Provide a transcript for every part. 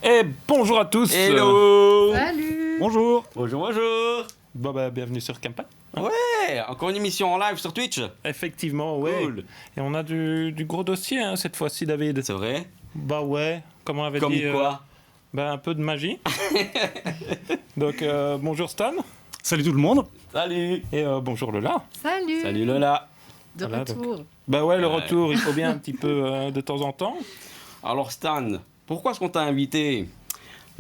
Et bonjour à tous. Hello. Salut. Bonjour. Bonjour. Bon, bienvenue sur Campagne. Ouais, encore une émission en live sur Twitch. Effectivement, ouais. Cool. Et on a du gros dossier cette fois-ci, David. C'est vrai. Bah ouais, comme on avait Comme dit. quoi Un peu de magie. Donc bonjour Stan. Salut tout le monde. Salut. Et bonjour Lola. Salut. Salut Lola. De Voilà, retour. Bah ouais, le retour, il faut bien un petit peu de temps en temps. Alors Stan, pourquoi est-ce qu'on t'a invité?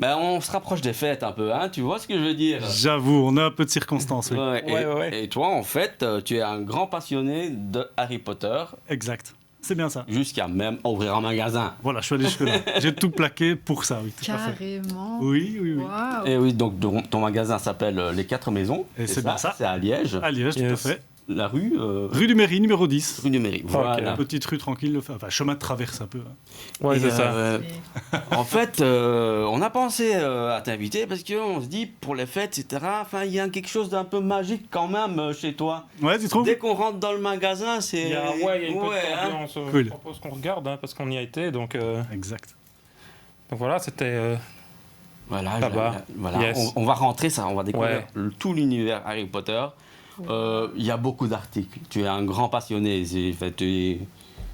On se rapproche des fêtes un peu, hein, tu vois ce que je veux dire? J'avoue, on a un peu de circonstances, oui. Ouais. Et toi, en fait, tu es un grand passionné de Harry Potter, Exact. C'est bien ça. jusqu'à même ouvrir un magasin. Voilà, je suis allé jusque-là. J'ai tout plaqué pour ça, oui, tout à fait. Carrément. Oui. Waouh. Et oui, donc ton magasin s'appelle Les Quatre Maisons. Et c'est bien ça. C'est à Liège. À Liège, Yes. tout à fait. La rue, Rue du Mairie, numéro 10. rue du Mairie. Voilà. Petite rue tranquille, enfin chemin de traverse un peu. Hein. Ouais, Et, c'est ça. En fait, on a pensé à t'inviter parce qu'on se dit, pour les fêtes, etc., il y a quelque chose d'un peu magique quand même chez toi. Ouais, tu trouves? Dès qu'on rentre dans le magasin, c'est... Il y a une petite hein. ambiance. Cool. Je propose qu'on regarde parce qu'on y a été. Donc Exact. voilà, c'était. Voilà, Là-bas. voilà. Yes. On va rentrer ça, on va découvrir Ouais. tout l'univers Harry Potter. Il y a beaucoup d'articles. Tu es un grand passionné.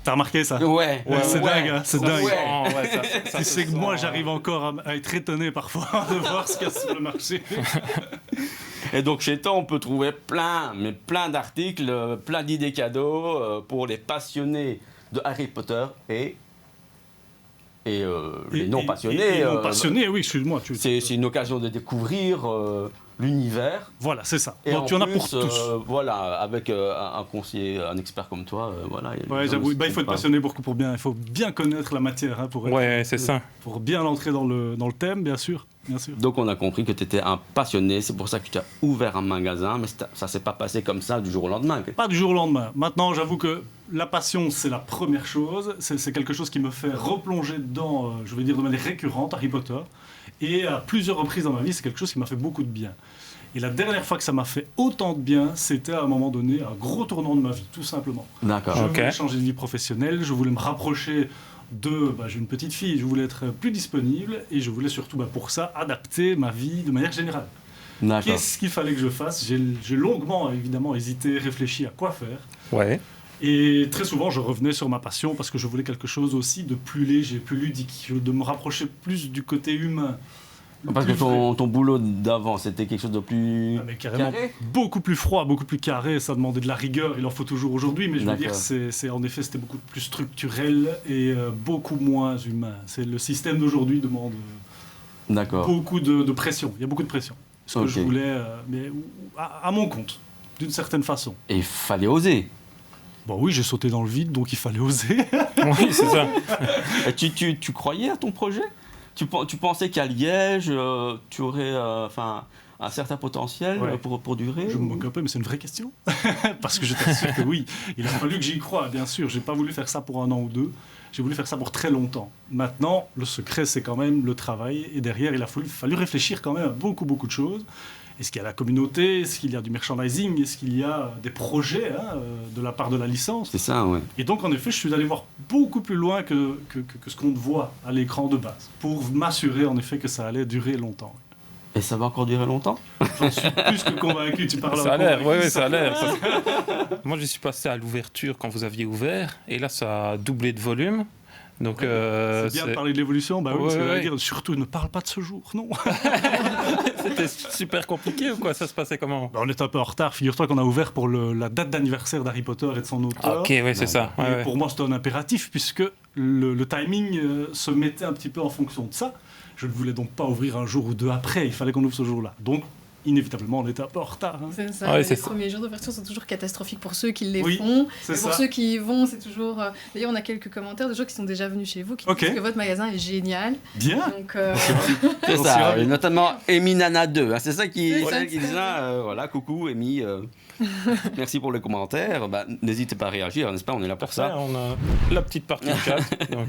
T'as remarqué ça? Ouais, c'est dingue, hein, c'est dingue. Ouais. Tu sais que moi, j'arrive encore à être étonné parfois de voir ce qu'il y a sur le marché. Et donc chez toi, on peut trouver plein d'articles, plein d'idées cadeaux pour les passionnés de Harry Potter et les non passionnés. Et non passionnés, oui, excuse-moi. C'est une occasion de découvrir l'univers. Voilà, c'est ça. Et Donc, tu en as pour plus, tous. Voilà, avec un conseiller, un expert comme toi, voilà. Ouais, j'avoue, il faut être passionné il faut bien connaître la matière hein, Ouais, c'est ça. pour bien entrer dans le thème, bien sûr. Donc on a compris que tu étais un passionné, c'est pour ça que tu as ouvert un magasin, mais ça s'est pas passé comme ça du jour au lendemain. Pas du jour au lendemain. Maintenant, j'avoue que la passion, c'est la première chose. C'est quelque chose qui me fait replonger dedans, je vais dire de manière récurrente, Harry Potter. Et à plusieurs reprises dans ma vie, c'est quelque chose qui m'a fait beaucoup de bien. Et la dernière fois que ça m'a fait autant de bien, c'était à un moment donné un gros tournant de ma vie, tout simplement. D'accord. Ok. Je voulais changer de vie professionnelle, je voulais me rapprocher j'ai une petite fille, je voulais être plus disponible et je voulais surtout pour ça adapter ma vie de manière générale. D'accord. Qu'est-ce qu'il fallait que je fasse? J'ai longuement évidemment hésité, réfléchi à quoi faire. Ouais. Et très souvent, je revenais sur ma passion parce que je voulais quelque chose aussi de plus léger, plus ludique, de me rapprocher plus du côté humain. Parce que Plus vrai. ton boulot d'avant, c'était quelque chose de plus Ah, mais carrément, carré. beaucoup plus froid, beaucoup plus carré, ça demandait de la rigueur, il en faut toujours aujourd'hui, mais je veux dire, D'accord. en effet, c'était beaucoup plus structurel et beaucoup moins humain. Le système d'aujourd'hui demande D'accord. beaucoup de pression, il y a beaucoup de pression. Ce que Ok. je voulais, mais à mon compte, d'une certaine façon. Et il fallait oser. Bon oui, j'ai sauté dans le vide, donc il fallait oser. Oui, c'est ça. Et tu croyais à ton projet? Tu pensais qu'à Liège, tu aurais un certain potentiel Ouais. pour durer? Je me moque un peu, mais c'est une vraie question. Parce que je t'assure que oui, il a fallu que j'y croie, bien sûr. J'ai pas voulu faire ça pour 1 an ou 2. J'ai voulu faire ça pour très longtemps. Maintenant, le secret, c'est quand même le travail. Et derrière, il a fallu réfléchir quand même à beaucoup de choses. Est-ce qu'il y a la communauté? Est-ce qu'il y a du merchandising? Est-ce qu'il y a des projets de la part de la licence? C'est ça, ouais. Et donc, en effet, je suis allé voir beaucoup plus loin que ce qu'on voit à l'écran de base, pour m'assurer, en effet, que ça allait durer longtemps. Et ça va encore durer longtemps? J'en suis plus que convaincu, tu parles Ça a un l'air, convaincu. ouais, ça a l'air. Moi, je suis passé à l'ouverture quand vous aviez ouvert, et là, ça a doublé de volume. Donc, C'est bien de parler de l'évolution, bah oui, Ouais, parce que ouais. dire, surtout ne parle pas de ce jour, non. c'était super compliqué ou quoi? Ça se passait comment? Bah, on est un peu en retard, figure-toi qu'on a ouvert pour la date d'anniversaire d'Harry Potter et de son auteur. Ah, ok, ouais, c'est ça. Et Ouais, ouais. pour moi, c'était un impératif, puisque le timing se mettait un petit peu en fonction de ça. Je ne voulais donc pas ouvrir un jour ou 2 après, il fallait qu'on ouvre ce jour-là. Donc, inévitablement, on était un peu en retard. Hein. C'est ça. Ah ouais, les c'est ça. premiers jours d'ouverture sont toujours catastrophiques pour ceux qui les Oui, font. c'est Et pour ça. ceux qui y vont, c'est toujours. D'ailleurs, on a quelques commentaires de gens qui sont déjà venus chez vous qui Ok. disent que votre magasin est génial. Bien. Donc, C'est J'en ça, suis ravi. notamment Amy Nana 2. Hein, c'est ça qui C'est ça, qui tout à dit ça. Voilà, coucou Amy. Merci pour les commentaires. N'hésitez pas à réagir, n'est-ce pas? On est là pour Ça, ça. on a la petite partie de chat. Donc,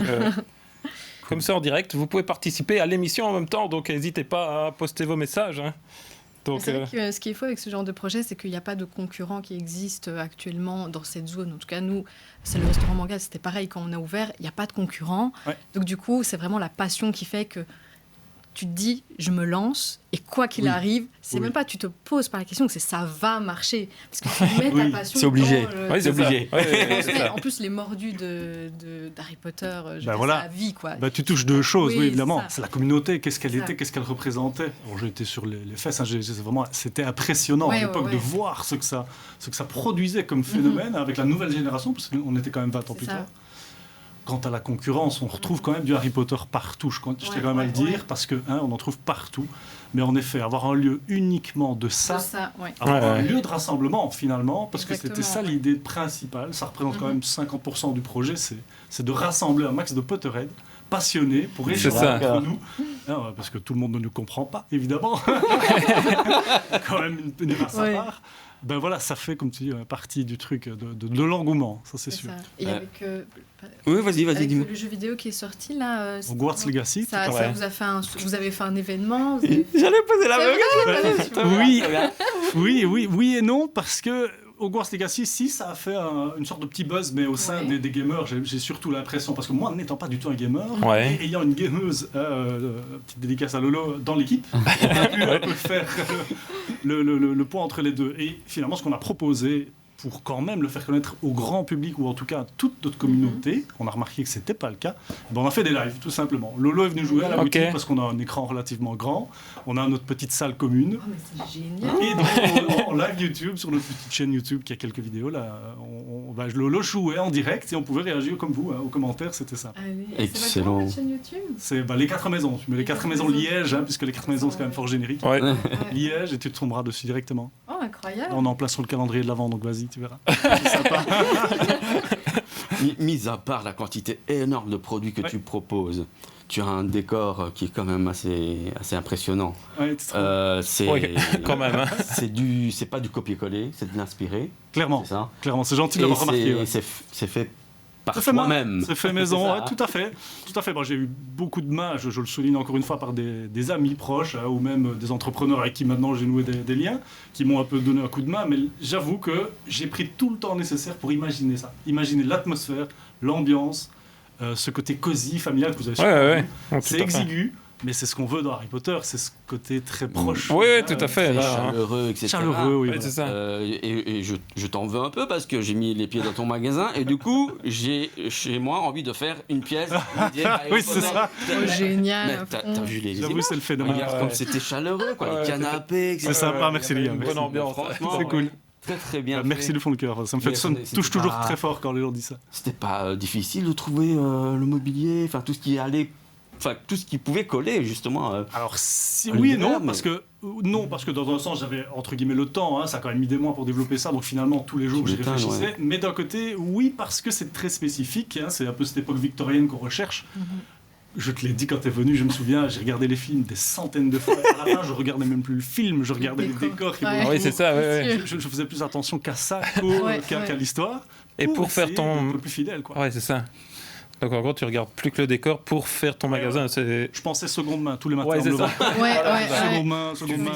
comme ça en direct, vous pouvez participer à l'émission en même temps, donc n'hésitez pas à poster vos messages. Hein. Donc, c'est vrai que ce qui est faux avec ce genre de projet, c'est qu'il n'y a pas de concurrents qui existent actuellement dans cette zone. En tout cas, nous, c'est le restaurant Mangal, c'était pareil quand on a ouvert, il n'y a pas de concurrents. Ouais. Donc du coup, c'est vraiment la passion qui fait que tu te dis, je me lance, et quoi qu'il arrive, c'est même pas, tu te poses pas la question, c'est ça va marcher. Parce que tu mets ta passion. C'est obligé. Dans Oui, c'est obligé. En plus, les mordus d'Harry Potter, c'est la vie, quoi. Tu touches deux choses, oui, évidemment. C'est c'est la communauté, qu'est-ce qu'elle était, qu'est-ce qu'elle représentait. Bon, j'ai été sur les fesses, c'était impressionnant à l'époque de voir ce que ça produisait comme phénomène avec la nouvelle génération, parce qu'on était quand même 20 ans plus tard. Quant à la concurrence, on retrouve quand même du Harry Potter partout, je tiens quand même à le dire, parce que on en trouve partout. Mais en effet, avoir un lieu uniquement de ça, avoir un lieu de rassemblement finalement, parce que c'était ça l'idée principale, ça représente quand même 50% du projet, c'est de rassembler un max de Potterheads passionnés pour échanger entre nous, parce que tout le monde ne nous comprend pas, évidemment. Quand même une race à part. Ben voilà, ça fait, comme tu dis, partie du truc, de l'engouement, ça c'est sûr. Ça. Et avec, oui, vas-y, dis-moi. Le jeu vidéo qui est sorti là, Hogwarts Legacy, ça vous avez fait un événement. J'allais poser la même question. Oui et non, parce que Hogwarts Legacy, si ça a fait une sorte de petit buzz, mais au sein des gamers, j'ai surtout l'impression, parce que moi, n'étant pas du tout un gamer, et ayant une gameuse, petite dédicace à Lolo, dans l'équipe, on a pu un peu faire le pont entre les deux. Et finalement, ce qu'on a proposé pour quand même le faire connaître au grand public, ou en tout cas à toute notre communauté, on a remarqué que ce n'était pas le cas, on a fait des lives, tout simplement. Lolo est venu jouer à la boutique parce qu'on a un écran relativement grand, on a notre petite salle commune. Oh, mais c'est génial. Et donc, en live YouTube, sur notre petite chaîne YouTube, qui a quelques vidéos, là, Lolo jouait en direct et on pouvait réagir comme vous, aux commentaires, c'était ça. Allez, excellent. C'est votre chaîne YouTube ? C'est les 4 maisons, tu mets les 4 maisons Liège, puisque les 4 maisons c'est quand même fort générique. Liège, et tu te tomberas dessus directement. Oh, incroyable. On est en place sur le calendrier de l'avant, donc vas-y, tu verras. C'est sympa. Mis à part la quantité énorme de produits que tu proposes, tu as un décor qui est quand même assez impressionnant. C'est quand même. C'est pas du copier-coller, c'est de l'inspirer. Clairement. C'est ça. Clairement, c'est gentil de l'avoir remarqué. C'est fait par soi-même. C'est fait maison, tout à fait. Bon, j'ai eu beaucoup de mains, je le souligne encore une fois, par des amis proches, ou même des entrepreneurs avec qui maintenant j'ai noué des liens, qui m'ont un peu donné un coup de main, mais j'avoue que j'ai pris tout le temps nécessaire pour imaginer ça. Imaginer l'atmosphère, l'ambiance, ce côté cosy, familial que vous avez sur c'est exigu. Mais c'est ce qu'on veut dans Harry Potter, c'est ce côté très proche. Oui, tout à fait. Chaleureux, etc. Chaleureux, oui. C'est ça. Et je t'en veux un peu parce que j'ai mis les pieds dans ton magasin et du coup, j'ai chez moi envie de faire une pièce. Oui, c'est ça. Génial. T'as vu les J'avoue, c'est le phénomène. Regarde comme c'était chaleureux, les canapés, etc. C'est sympa, merci les gars. Bonne ambiance. C'est cool. Très bien. Merci du fond de cœur. Ça me touche toujours très fort quand les gens disent ça. C'était pas difficile de trouver le mobilier, enfin tout ce qui allait. Enfin, tout ce qui pouvait coller, justement. Alors, oui et non, parce que dans un sens, j'avais, entre guillemets, le temps. Ça a quand même mis des mois pour développer ça. Donc, finalement, tous les jours, j'y réfléchissais. Ouais. Mais d'un côté, oui, parce que c'est très spécifique. C'est un peu cette époque victorienne qu'on recherche. Je te l'ai dit quand t'es venu, je me souviens, j'ai regardé les films des centaines de fois. À la fin, je regardais même plus le film, je regardais les décors qui Oui, c'est ça. Je faisais plus attention qu'à ça qu'à l'histoire. Et pour faire ton... un peu plus fidèle, quoi. Ouais, c'est ça. Donc en gros, tu regardes plus que le décor pour faire ton magasin. Je pensais seconde main tous les matins. Ouais, c'est ça.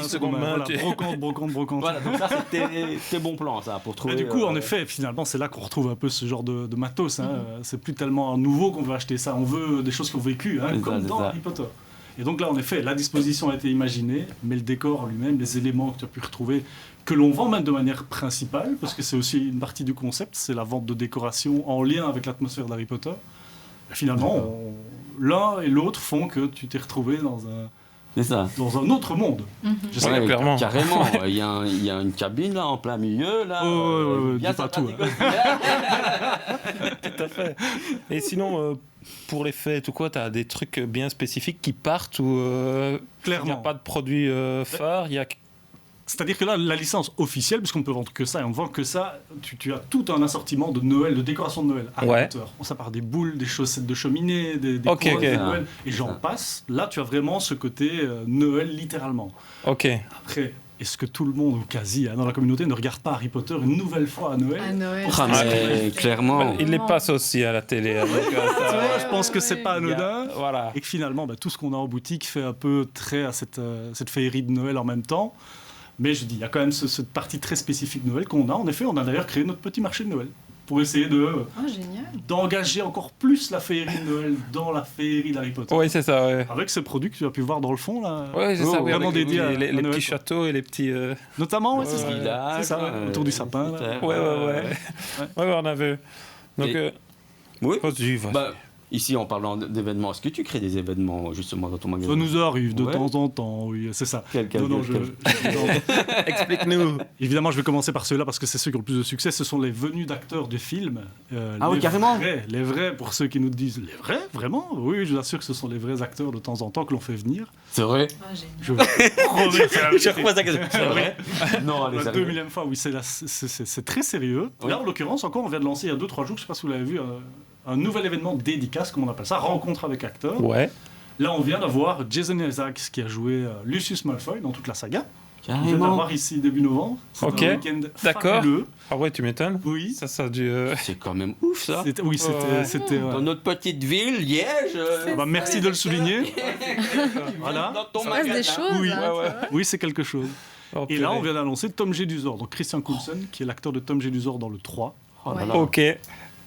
Seconde main. Voilà, brocante. Voilà, donc ça c'était tes bons plans, ça, pour trouver. Et du coup, en effet, finalement, c'est là qu'on retrouve un peu ce genre de matos. C'est plus tellement nouveau qu'on veut acheter ça. On veut des choses qui ont vécu, comme dans Harry Potter. Et donc là, en effet, la disposition a été imaginée, mais le décor en lui-même, les éléments que tu as pu retrouver, que l'on vend même de manière principale, parce que c'est aussi une partie du concept, c'est la vente de décoration en lien avec l'atmosphère d'Harry Potter. Finalement, l'un et l'autre font que tu t'es retrouvé dans un autre monde. Clairement. Carrément. Il y a une cabine là en plein milieu. Là, dis pas tout. Tout à fait. Et sinon, pour les fêtes ou quoi, tu as des trucs bien spécifiques qui partent ou clairement. Il n'y a pas de produit phare, C'est-à-dire que là, la licence officielle, puisqu'on ne peut vendre que ça, et on ne vend que ça, tu as tout un assortiment de Noël, de décoration de Noël. Ça part des boules, des chaussettes de cheminée, des couronnes de Noël, et j'en passe. Là, tu as vraiment ce côté Noël, littéralement. Après, est-ce que tout le monde, ou quasi, dans la communauté, ne regarde pas Harry Potter une nouvelle fois à Noël? Clairement. Il les passe aussi à la télé. Je pense que c'est pas anodin. Et que finalement, tout ce qu'on a en boutique fait un peu trait à cette féerie de Noël en même temps. Mais je dis, il y a quand même cette partie très spécifique de Noël qu'on a. En effet, on a d'ailleurs créé notre petit marché de Noël. pour essayer Génial. d'engager encore plus la féerie de Noël dans la féerie d'Harry Potter. Oui, c'est ça, ouais. Avec ces produits que tu as pu voir dans le fond, là. Ouais, c'est ça, oui, vraiment avec dédié à les Noël, petits quoi. châteaux et les petits... Notamment, Ouais, c'est ça. Village, C'est ça, ouais, autour du sapin. Là. Ouais, on avait... Donc, Et- Oui. vas-y. Bah, ici, en parlant d'événements, est-ce que tu crées des événements justement dans ton magasin? Ça nous arrive de Ouais. temps en temps, oui, c'est ça. Quel Non, non, quel- non. Explique-nous. Évidemment, je vais commencer par ceux-là parce que c'est ceux qui ont le plus de succès. Ce sont les venues d'acteurs du film. Ah oui, les carrément. Les vrais, pour ceux qui nous disent les vrais, vraiment. Oui, je vous assure que ce sont les vrais acteurs de temps en temps que l'on fait venir. C'est vrai. Génial. Je vous promets, c'est la vérité. Je repose la question. C'est vrai. Non, allez, La sérieux. 2000e fois, oui, c'est très sérieux. Oui. Là, en l'occurrence, encore, on vient de lancer il y a 2-3 jours, je ne sais pas si vous l'avez vu, un nouvel événement dédicace, comme on appelle ça, rencontre avec acteurs. Ouais. Là, on vient d'avoir Jason Isaacs qui a joué Lucius Malfoy dans toute la saga. On vient Carrément. d'avoir ici début novembre. C'est Ok, un week-end d'accord. fabuleux. Ah ouais, tu m'étonnes. Oui. Ça a dû... C'est quand même ouf ça. Oui, Ouais. c'était. Dans notre petite ville, Liège. Bah, merci de le souligner. Voilà. Dans ton Il se passe des magasin. choses. Oui, hein, ouais, ouais. tu vois. Oui, c'est quelque chose. Oh, Et là, on purée. vient d'annoncer Tom Jedusor, donc Christian Coulson, qui est l'acteur de Tom Jedusor dans le 3. Oh là Ouais. là. Ok.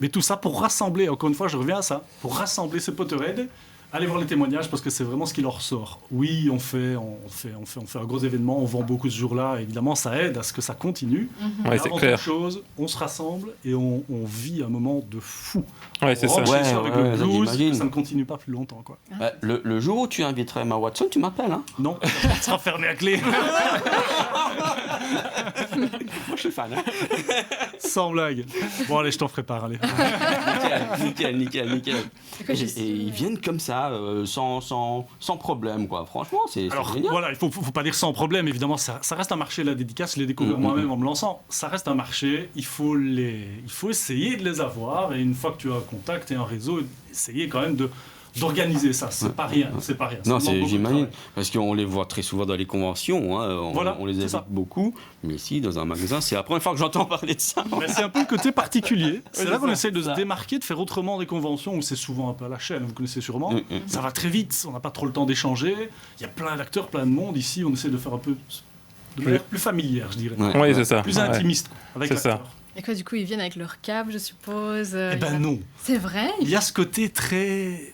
Mais tout ça pour rassembler, encore une fois, je reviens à ça, pour rassembler ces Potterheads. Allez voir les témoignages parce que c'est vraiment ce qui leur ressort. Oui, on fait un gros événement, on vend beaucoup ce jour-là. Évidemment, ça aide à ce que ça continue. Ouais, Mais c'est avant clair. toute chose, on se rassemble et on vit un moment de fou. Ouais, c'est on ça. rentre chez soi Ouais, avec ouais, le ça, blues, j'imagine. ça ne continue pas plus longtemps, quoi. Bah, le jour où tu inviteras Emma Watson, tu m'appelles. Hein. Non, ça sera fermé à clé. Moi, je suis fan. Hein. Sans blague. Bon, allez, je t'en ferai part, allez. Nickel. C'est quoi, Et, je et sais. ils viennent comme ça, sans problème, quoi. Franchement, c'est Alors génial. voilà, il faut pas dire sans problème, évidemment, ça reste un marché, la dédicace, je l'ai découvert moi-même en me lançant. Ça reste un marché, il faut essayer de les avoir, et une fois que tu as un contact et un réseau, essayer quand même d'organiser ça. C'est pas rien, c'est pas rien. Ça Non, demande beaucoup de j'imagine. travail. Parce qu'on les voit très souvent dans les conventions. Hein. Voilà, on les c'est invite ça. beaucoup. Mais ici, dans un magasin, c'est la première fois que j'entends parler de ça. Mais c'est un peu le côté particulier. C'est là c'est qu'on ça, essaie de ça. se démarquer, de faire autrement des conventions où c'est souvent un peu à la chaîne, vous connaissez sûrement. Mm. Ça va très vite, on n'a pas trop le temps d'échanger. Il y a plein d'acteurs, plein de monde. Ici, on essaie de faire un peu de manière plus familière, je dirais. Ouais. Oui, c'est ça. Plus Ouais. intimiste, quoi, avec C'est ça. l'acteur. Et quoi, du coup, ils viennent avec leur cave, je suppose. Eh il y ben a- non. C'est vrai. Il y a ce côté très...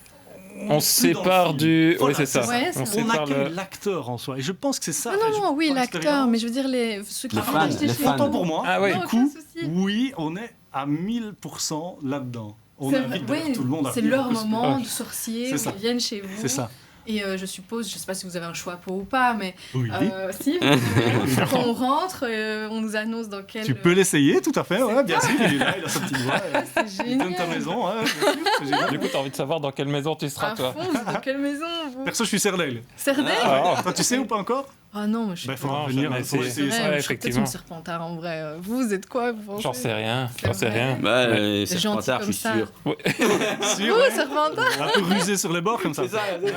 On est se plus dans le sépare film. du... Voilà, Oui, c'est ça. Ouais, on c'est- sépare accueille le... l'acteur en soi. Et je pense que c'est ça. Non, Enfin, non, oui, par l'acteur, expérience. mais je veux dire, ceux qui Les viennent fans, acheter les chez fans. nous. Autant pour moi. Ah ouais. Non, Du aucun coup, souci. oui, on est à 1000% là-dedans. On C'est invite vrai, d'ailleurs tout le monde à c'est venir leur parce que- moment Ouais. de sorcier, C'est où ça. ils viennent chez vous. C'est ça. Et je suppose, je ne sais pas si vous avez un choix pour ou pas, mais Oui. si, quand on rentre, on nous annonce dans quel... Tu peux l'essayer, tout à fait. Ouais, bien sûr, il est là, il a sa petite voix. C'est Il donne ta génial. maison. Ouais, bien sûr, c'est génial. Du coup, t'as envie de savoir dans quelle maison tu seras, À toi. fond, vous êtes dans quelle maison, vous Perso, je suis Serdaigle. Serdaigle Ah, Toi, tu sais ou pas encore? Ah non, mais je suis Il pas... faudra Non, venir. jamais Il faut essayé. essayer Ouais, ça. Ouais, je suis peut-être effectivement. une serpentard en vrai. Vous êtes quoi, vous pensez J'en sais rien. C'est J'en sais vrai. rien. Bah, Ouais. c'est Gentil Serpentard, je comme suis ça. sûr. Sûr, Vous, ouais. serpentard Un peu rusé sur les bords comme ça. C'est ça. Il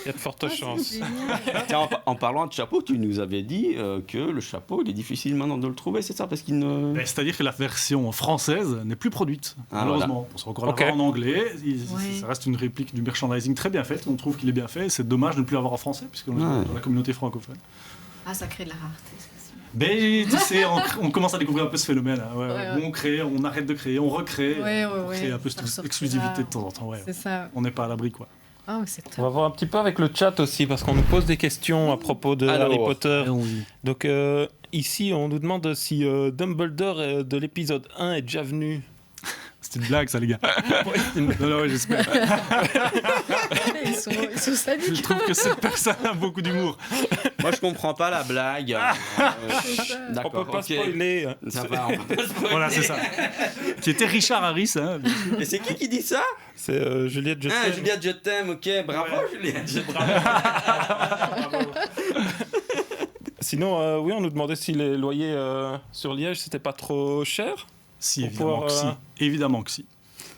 y a de fortes Ah, c'est chances. génial. Tiens, en parlant de chapeau, tu nous avais dit que le chapeau, il est difficile maintenant de le trouver, c'est ça? Parce qu'il ne... Ben, c'est-à-dire que la version française n'est plus produite, Ah, malheureusement. On sera encore Ok. l'avoir en anglais. Ouais. Ça reste une réplique du merchandising très bien faite. On trouve qu'il est bien fait. C'est dommage de ne plus l'avoir en français, puisqu'on est Ouais. dans la communauté francophone. Ah, ça crée de la rareté, ça, c'est sûr. Ben, tu sais, on commence à découvrir un peu ce phénomène. Hein. Ouais, Ouais, où on crée, on arrête de créer, on recrée. Ouais, on crée un peu ça cette ressortira. exclusivité de temps en temps. Ouais. C'est ça. On n'est pas à l'abri, quoi. Ah, mais c'est On top. va voir un petit peu avec le chat aussi, parce qu'on nous pose des questions à propos de Alors. Harry Potter. Oui. Donc ici, on nous demande si Dumbledore de l'épisode 1 est déjà venu. C'est une blague, ça, les gars. Non, non, ouais, j'espère. Ils sont Je sadiques. trouve que cette personne a beaucoup d'humour. Moi, je comprends pas la blague. C'est ça. On D'accord, peut pas ok. spoiler. Ça va, on peut pas spoiler. Voilà, c'est ça. Qui était Richard Harris. Hein. Et c'est qui dit ça? C'est Juliette Jones. Ah, Juliette, je t'aime, ok. Bravo, Ouais. Juliette. Sinon, oui, on nous demandait si les loyers sur Liège, c'était pas trop cher. Si, Pour évidemment pouvoir, que si. Évidemment que si.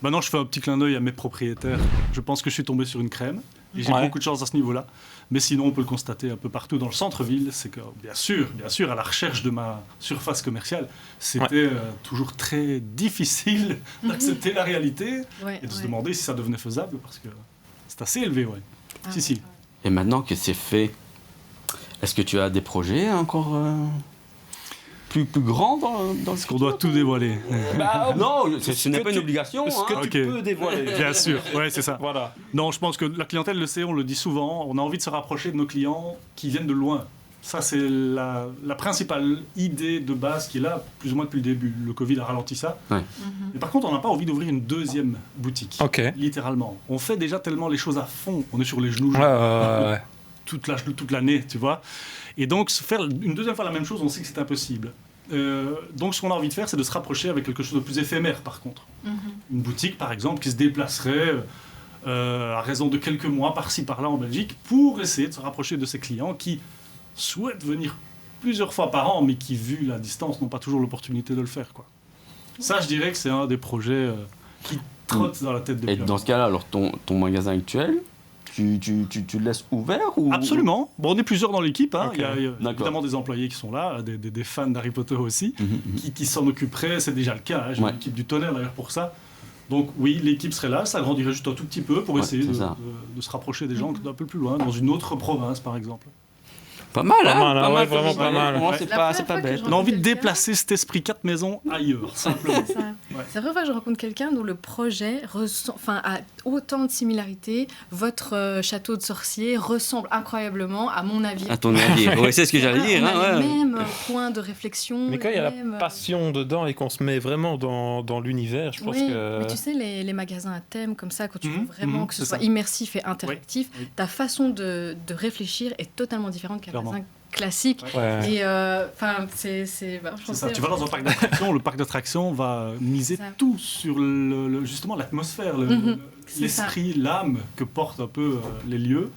Maintenant, je fais un petit clin d'œil à mes propriétaires. Je pense que je suis tombé sur une crème. Et j'ai Ouais. beaucoup de chance à ce niveau-là. Mais sinon, on peut le constater un peu partout dans le centre-ville. C'est que, bien sûr, à la recherche de ma surface commerciale, c'était toujours très difficile d'accepter la réalité Ouais, et de se ouais. demander si ça devenait faisable parce que c'est assez élevé, ouais. Ah, Si. Et maintenant que c'est fait, est-ce que tu as des projets encore plus grand dans le Est-ce qu'on doit tout dévoiler? Non, ce n'est pas une obligation. Ce que hein. tu Ok. peux dévoiler. Bien sûr, ouais, c'est ça. Voilà. Non, je pense que la clientèle le sait, on le dit souvent, on a envie de se rapprocher de nos clients qui viennent de loin. Ça, c'est la principale idée de base qui est là, plus ou moins depuis le début. Le Covid a ralenti ça. Ouais. Mais par contre, on n'a pas envie d'ouvrir une deuxième boutique, Ok. littéralement. On fait déjà tellement les choses à fond, on est sur les genoux Ouais. toute l'année, tu vois. Et donc, faire une deuxième fois la même chose, on sait que c'est impossible. Donc, ce qu'on a envie de faire, c'est de se rapprocher avec quelque chose de plus éphémère, par contre. Une boutique, par exemple, qui se déplacerait à raison de quelques mois par-ci, par-là en Belgique, pour essayer de se rapprocher de ses clients qui souhaitent venir plusieurs fois par an, mais qui, vu la distance, n'ont pas toujours l'opportunité de le faire, quoi. Ça, je dirais que c'est un des projets qui trotte dans la tête de Et dans ce cas-là, alors ton magasin actuel, tu le laisses ouvert ou... Absolument. Bon, on est plusieurs dans l'équipe. Hein. Ok. Il y a D'accord. évidemment des employés qui sont là, des fans d'Harry Potter aussi, Mhm. qui s'en occuperaient. C'est déjà le cas. Hein. J'ai Ouais. une équipe du tonnerre d'ailleurs pour ça. Donc oui, l'équipe serait là. Ça grandirait juste un tout petit peu pour Ouais, essayer c'est de ça. se rapprocher des gens d'un peu plus loin, dans une autre province par exemple. Pas mal, Pas hein. mal, hein, ouais, comme vraiment idée. pas mal. Pour moi, Ouais. c'est La pas première fois que bête. je On a envie de quelqu'un. déplacer cet esprit 4 maisons ailleurs, simplement. C'est ça. C'est la première fois que je rencontre quelqu'un dont le projet a autant de similarités. Votre château de sorcier ressemble incroyablement à mon navire. À ton avis. Ouais, c'est ce que j'allais dire. On Hein, a ouais. les mêmes points de réflexion. Mais quand il y a les mêmes, la passion dedans et qu'on se met vraiment dans l'univers, je pense oui, que... mais tu sais, les magasins à thème comme ça, quand tu veux Mhm, vraiment mhm, que ce c'est soit ça. immersif et interactif, Oui. ta façon de réfléchir est totalement différente qu'un Clairement. magasin classique. Ouais. Et enfin, c'est bah, je C'est pense ça. que- Tu vas dans un parc d'attractions, le parc d'attractions va miser C'est ça. tout sur justement l'atmosphère, Mhm. C'est l'esprit, l'âme que portent un peu les lieux.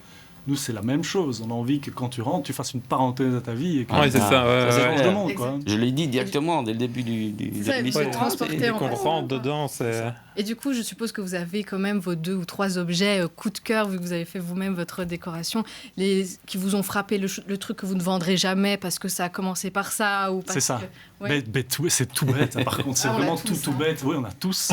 Nous, c'est la même chose. On a envie que quand tu rentres, tu fasses une parenthèse à ta vie et que Ouais, c'est ça, ouais, Ça, c'est ouais. change clair. de monde, quoi. Je l'ai dit directement dès le début de Ça, l'émission. il faut transporter Dès en qu'on fait. rentre dedans, c'est... Et du coup, je suppose que vous avez quand même vos 2 ou 3 objets coup de cœur, vu que vous avez fait vous-même votre décoration, qui vous ont frappé, le truc que vous ne vendrez jamais parce que ça a commencé par ça ou parce C'est ça. que... Ouais. C'est tout bête. Hein. Par contre, c'est Ah, on a vraiment tous, tout hein. bête. Oui, on a tous.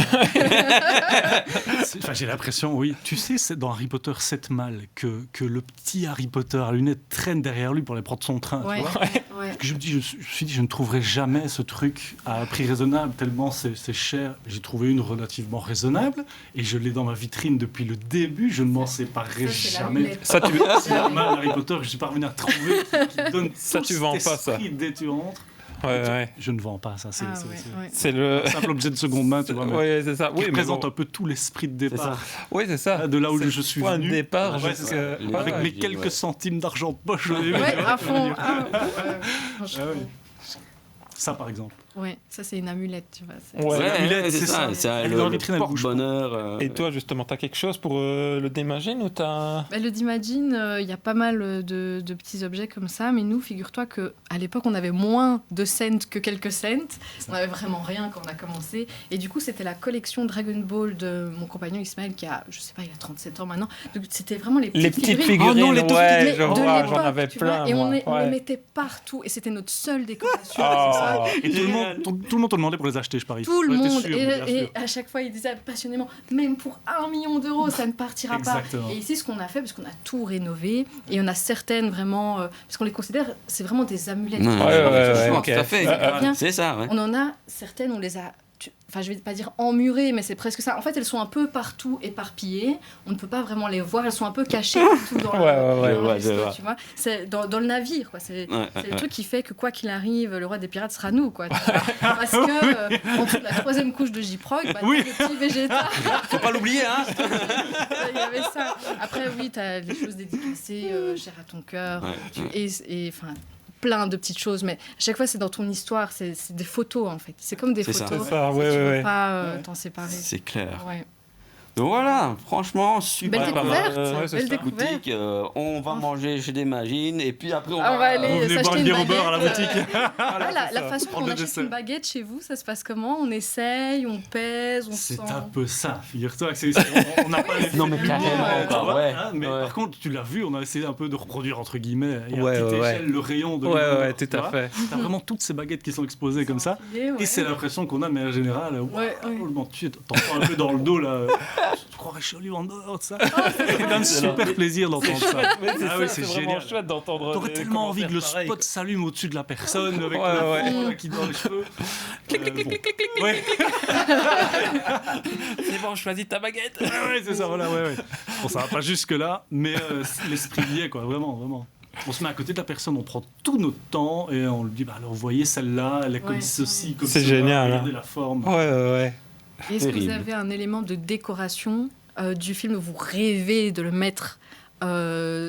Enfin, j'ai l'impression, oui. Tu sais, c'est dans Harry Potter 7 mal que le petit Harry Potter à lunettes traîne derrière lui pour aller prendre son train. Ouais. Tu vois Ouais. je me suis dit, je ne trouverai jamais ce truc à un prix raisonnable, tellement c'est cher. J'ai trouvé une relativement raisonnable et je l'ai dans ma vitrine depuis le début. Je ne m'en séparerai Ça, c'est jamais. l'amulette. Ça, tu... C'est normal, Harry Potter, je suis parvenu à trouver qui donne Ça, tout tu vends cet pas, ça. esprit dès tu rentres. Ouais. Je ne vends pas ça, c'est Ah, c'est- ouais, c'est ouais. C'est le... un simple objet de seconde main, tu vois. mais Ouais, c'est ça. qui Oui, mais représente bon. un peu tout l'esprit de départ. Oui, c'est ça. De là où C'est je suis point de venu. départ Ouais, jusque... c'est ça. Ouais, Avec ouais, mes ouais. quelques centimes d'argent de poche. au début, Ouais, tu vois, à tu vois, fond. Ah ouais. Ça, par exemple. Ouais, ça c'est une amulette, tu vois. c'est- Ouais. Ouais, l'amulette, c'est c'est ça. ça. C'est Elle est dans la vitrine, elle bouge pas. porte-bonheur. Et toi, justement, t'as quelque chose pour le D'Imagine ou t'as... Bah, le D'Imagine, il y a pas mal de petits objets comme ça, mais nous, figure-toi qu'à l'époque, on avait moins de cents que quelques cents. On n'avait vraiment rien quand on a commencé. Et du coup, c'était la collection Dragon Ball de mon compagnon Ismaël, qui a, je sais pas, il a 37 ans maintenant. Donc, c'était vraiment les petites Les petites figurines. figurines, Oh non, les petites ouais, figurines je de vois, l'époque, j'en avais tu vois. plein, Et on moi, les ouais. mettait partout. Et c'était notre seule décoration. Oh. c'est ça. Et tout le monde te demandait pour les acheter, je parie. Tout le Ouais, t'es monde. sûr, bien Et sûr. à chaque fois, il disait passionnément, même pour 1 million d'euros, ça ne partira Exactement. pas. Et ici, ce qu'on a fait, parce qu'on a tout rénové, et on a certaines vraiment, parce qu'on les considère, c'est vraiment des amulettes. Ouais, Tout ok. à fait. Bien. C'est ça, ouais. On en a certaines, on les a, enfin, je vais pas dire emmurées, mais c'est presque ça. En fait, elles sont un peu partout éparpillées. On ne peut pas vraiment les voir. Elles sont un peu cachées partout dans Ouais, le ouais, resto, je vois. tu vois. C'est dans le navire, quoi. C'est Ouais, c'est le ouais. truc qui fait que quoi qu'il arrive, le roi des pirates sera nous, quoi. tu vois. Parce que en dessous de la 3e couche de J-Prog, bah, Oui. t'as des petits végétaux. Faut pas l'oublier, hein. Il y avait ça. Après, oui, t'as les choses dédicacées, chères à ton cœur. Ouais, Et enfin, plein de petites choses. Mais à chaque fois, c'est dans ton histoire. C'est des photos, en fait. C'est comme des C'est ça. photos. C'est ça, Tu ouais, peux ouais. pas t'en séparer. C'est clair. Ouais. Donc voilà, franchement, super. Belle pas mal. découverte. Ouais, c'est Belle ça. découverte. Boutique, on va manger chez D'Imagine et puis après on Ah, on va aller Vous venez boire s'acheter une une bière au beurre à la baguette. boutique. Ah, la façon Prendre dont on le achète dessert. une baguette chez vous, ça se passe comment? On essaye, on pèse, on C'est sent. un peu ça, figure-toi. On n'a pas les Non, mais effets carrément, lumière, tu quoi, vois, ouais, hein, mais ouais. par contre, tu l'as vu, on a essayé un peu de reproduire, entre guillemets, et Ouais, à petite ouais, échelle, le rayon de Ouais, tout à fait. T'as vraiment toutes ces baguettes qui sont exposées comme ça. Enfilé, ouais. Et c'est l'impression qu'on a, mais en général, Ouais, ouais. tu t'entends un peu dans le dos, là. Tu croirais chez Olive en dehors, ça. Ça donne super plaisir d'entendre ça. C'est vraiment chouette d'entendre. T'aurais tellement envie que le spot s'allume au-dessus de la personne avec la qui dans les cheveux. Ouais. C'est bon, choisis ta baguette. Ouais, c'est ça, voilà, ouais. Bon, ça va pas jusque-là, mais l'esprit y est, quoi, vraiment. On se met à côté de la personne, on prend tout notre temps et on lui dit, bah alors, vous voyez celle-là, elle est comme ceci, comme ça. C'est génial. Regardez la forme. Ouais. Est-ce que vous avez un élément de décoration du film où vous rêvez de le mettre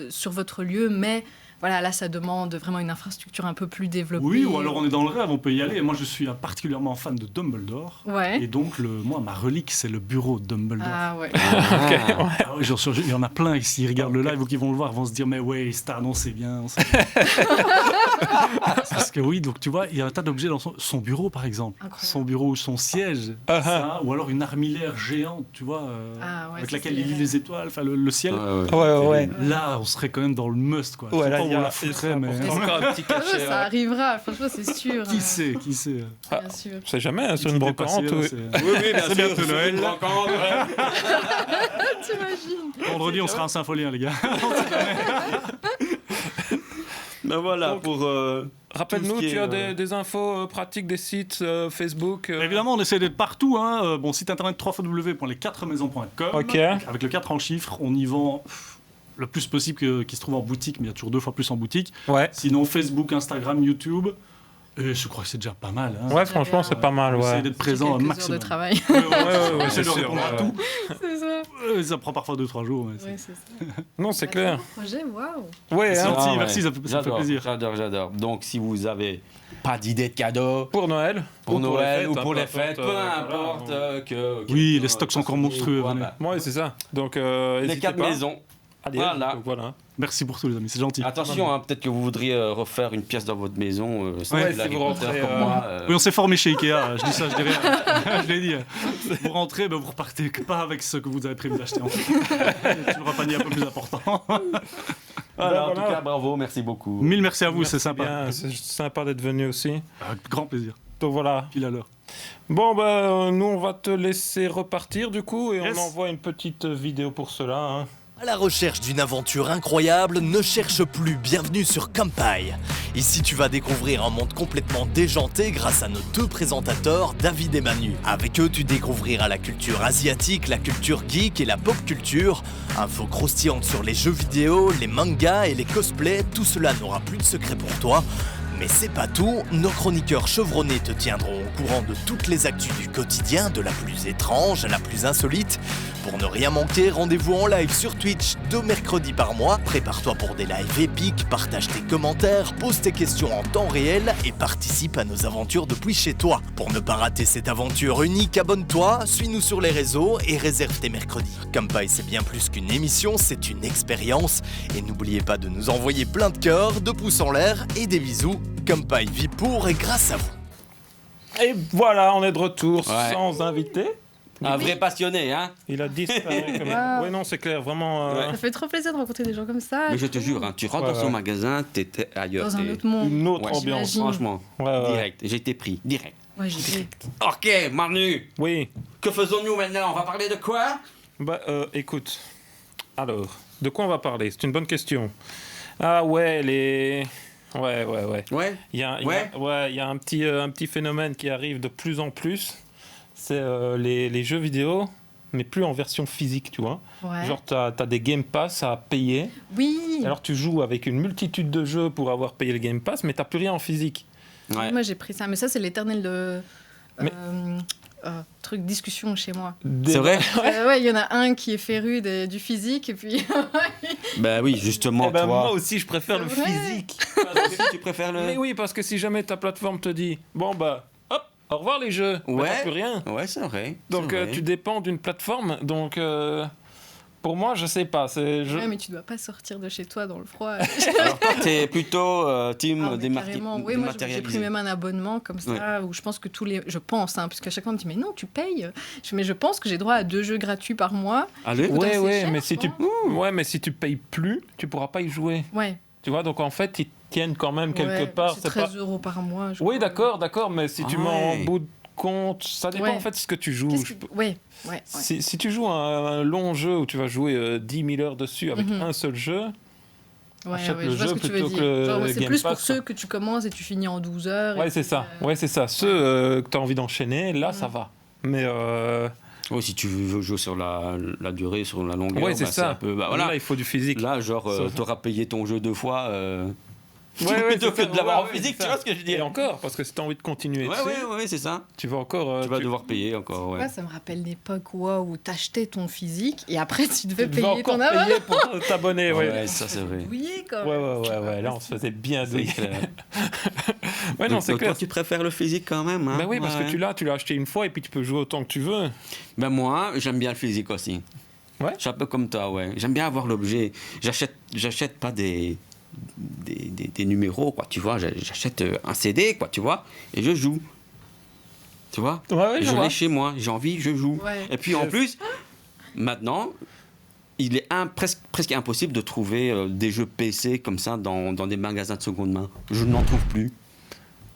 sur votre lieu, mais voilà, là, ça demande vraiment une infrastructure un peu plus développée. Oui, ou alors on est dans le rêve, on peut y aller. Moi, je suis particulièrement fan de Dumbledore. Ouais. Et donc, moi, ma relique, c'est le bureau de Dumbledore. Ah ouais. Ah ouais, il y en a plein ici, ils regardent le live ou qui vont le voir, vont se dire, mais ouais, Stan, on sait bien. Parce que oui, donc tu vois, il y a un tas d'objets dans son bureau, par exemple. Incroyable. Son bureau ou son siège. Ça, ou alors une armillaire géante, tu vois, avec laquelle il lit les étoiles, enfin le ciel. Ouais. Là, on serait quand même dans le must, quoi. Ouais, là, on la foutrait, mais... encore un petit cachet. Ça arrivera, franchement, c'est sûr. Qui sait Bien sûr. Je sais jamais, sur une brocante. Oui, bien sûr. bientôt Noël. T'imagines. Vendredi, on sera en Symphonien, les gars. Ben voilà, Donc, pour... Rappelle-nous, tout ce qui tu est, as des infos pratiques, des sites Facebook Évidemment, on essaie d'être partout. Bon, site internet www.les4maisons.com. Ok. Avec le 4 en chiffres, on y vend le plus possible qui se trouve en boutique, mais il y a toujours 2 fois plus en boutique. Ouais. Sinon, Facebook, Instagram, YouTube. Et je crois que c'est déjà pas mal. Ouais, franchement, c'est pas mal. On essaie Ouais. d'être présent un Quelques maximum. heures de travail. On essaie c'est de sûr, répondre à ouais. tout. C'est ça. Ça prend parfois 2-3 jours. Mais Ouais, c'est ça. Non, c'est clair. Projet, waouh. Ouais, C'est hein. gentil, merci, ça me fait J'adore, plaisir. J'adore. Donc, si vous avez pas d'idée de cadeau Pour Noël. pour Noël ou pour les peu fêtes, peu importe que... Oui, quelqu'un les stocks sont encore passe monstrueux, ou- venez. Ouais, c'est ça. Donc, Les n'hésitez 4 pas. maisons. Allez, Voilà. donc voilà. Merci pour tout, les amis, c'est gentil. Attention, hein, peut-être que vous voudriez refaire une pièce dans votre maison. Ouais, de si Harry vous Potter rentrez, comme moi. Oui, on s'est formé chez Ikea, je dis ça, je dis rien. Je l'ai dit. Vous rentrez, vous repartez pas avec ce que vous avez prévu d'acheter en fait. Toujours un panier un peu plus important. Voilà, en Voilà. tout cas, bravo, merci beaucoup. Mille merci à vous, c'est sympa. Bien, c'est sympa d'être venu aussi. Avec grand plaisir. Donc voilà. Pile à l'heure. Bon, bah, nous, on va te laisser repartir du coup et Yes. on envoie une petite vidéo pour cela. Hein. À la recherche d'une aventure incroyable, ne cherche plus, bienvenue sur Kampai. Ici tu vas découvrir un monde complètement déjanté grâce à nos 2 présentateurs, David et Manu. Avec eux tu découvriras la culture asiatique, la culture geek et la pop culture. Infos croustillantes sur les jeux vidéo, les mangas et les cosplays, tout cela n'aura plus de secret pour toi. Mais c'est pas tout, nos chroniqueurs chevronnés te tiendront au courant de toutes les actus du quotidien, de la plus étrange à la plus insolite. Pour ne rien manquer, rendez-vous en live sur Twitch 2 mercredis par mois. Prépare-toi pour des lives épiques, partage tes commentaires, pose tes questions en temps réel et participe à nos aventures depuis chez toi. Pour ne pas rater cette aventure unique, abonne-toi, suis-nous sur les réseaux et réserve tes mercredis. Kampai, c'est bien plus qu'une émission, c'est une expérience. Et n'oubliez pas de nous envoyer plein de cœurs, de pouces en l'air et des bisous. Kampai vit pour et grâce à vous. Et voilà, on est de retour Ouais. sans invité. Un vrai passionné, hein. Il a disparu. Wow. Oui, non, c'est clair, vraiment. Ouais. Ça fait trop plaisir de rencontrer des gens comme ça. Mais je te jure, hein, tu rentres Ouais, dans son ouais. magasin, t'étais ailleurs. Dans un t'es- autre monde. Une autre Ouais, ambiance. j'imagine. Franchement, Ouais. direct. J'ai été pris, direct. Ouais, j'ai dit. Ok, Manu, Oui. que faisons-nous maintenant? On va parler de quoi? Bah, écoute. Alors, de quoi on va parler? C'est une bonne question. Ah ouais, les. Ouais. Ouais. Il y a, Ouais. il y a un petit phénomène qui arrive de plus en plus. C'est les jeux vidéo, mais plus en version physique, tu vois. Ouais. Genre, t'as des Game Pass à payer. Oui. Alors, tu joues avec une multitude de jeux pour avoir payé le Game Pass, mais t'as plus rien en physique. Ouais. Moi, j'ai pris ça. Mais ça, c'est l'éternel de. Mais- Truc discussion chez moi. C'est vrai? Ouais, il y en a un qui est féru du physique et puis. Ben oui, justement, Eh ben, toi. moi aussi, je préfère le C'est vrai. physique. Tu préfères le. Mais oui, parce que si jamais ta plateforme te dit, bon bah, hop, au revoir les jeux, bah, Ouais. t'as plus rien. Ouais, c'est vrai. Donc c'est vrai. tu dépends d'une plateforme. Donc pour moi, je sais pas. Ouais, mais tu dois pas sortir de chez toi dans le froid. Alors toi, t'es plutôt team Ah, mais carrément. Oui, moi, j'ai pris même un abonnement comme ça où je pense que je pense, hein, parce qu'à chaque fois on me dit mais non, tu payes. Mais je pense que j'ai droit à 2 jeux gratuits par mois. Allez. Pourtant, c'est Ouais, cher, mais je si tu, pense. ouais, mais si tu payes plus, tu pourras pas y jouer. Ouais. Tu vois, donc en fait, ils tiennent quand même quelque Ouais, part. c'est 13 € par mois. je Oui, crois. d'accord, mais si tu Ah mets en ouais. bout de compte. Ça dépend Ouais. en fait de ce que tu joues. Ouais. Si tu joues un long jeu où tu vas jouer 10 000 heures dessus avec un seul jeu, achète le je vois jeu ce que tu veux plutôt dire. que le Genre, c'est Game plus Pass, pour ceux que tu commences et tu finis en 12 heures. ouais, et c'est puis, ça. Ouais, c'est ça. Ceux que tu as envie d'enchaîner, là, ça va. Mais Oui, si tu veux jouer sur la durée, sur la longueur, ouais, c'est ça. un peu, voilà. Là, il faut du physique. Là, genre, Ça- t'auras payé ton jeu 2 fois. c'est Plutôt que ça. de l'avoir en Ouais, physique, c'est tu ça. vois ce que je veux Et dire? encore, parce que si tu as envie de continuer dessus, Ouais, c'est ça. tu vas encore. Tu vas devoir payer encore, ouais. Ouais, ça me rappelle l'époque où t'achetais ton physique et après tu devais tu vas payer encore ton abonnement. payer pour t'abonner. Ouais. Ouais, ça c'est vrai. Douiller, quand Ouais, même. là on se faisait bien C'est douiller. clair. Ouais, non, c'est Donc, clair. toi, tu préfères le physique quand même, hein? Ben oui, parce Ouais. que tu l'as acheté une fois et puis tu peux jouer autant que tu veux. Ben moi, j'aime bien le physique aussi. Ouais. Je suis un peu comme toi, ouais. J'aime bien avoir l'objet. J'achète pas des numéros, quoi, tu vois. J'achète un CD, quoi, tu vois, et je joue. Tu vois? Ouais, Je l'ai chez moi, j'ai envie, je joue. Ouais. Et puis en plus, maintenant, il est presque impossible de trouver des jeux PC comme ça dans des magasins de seconde main. Je n'en trouve plus.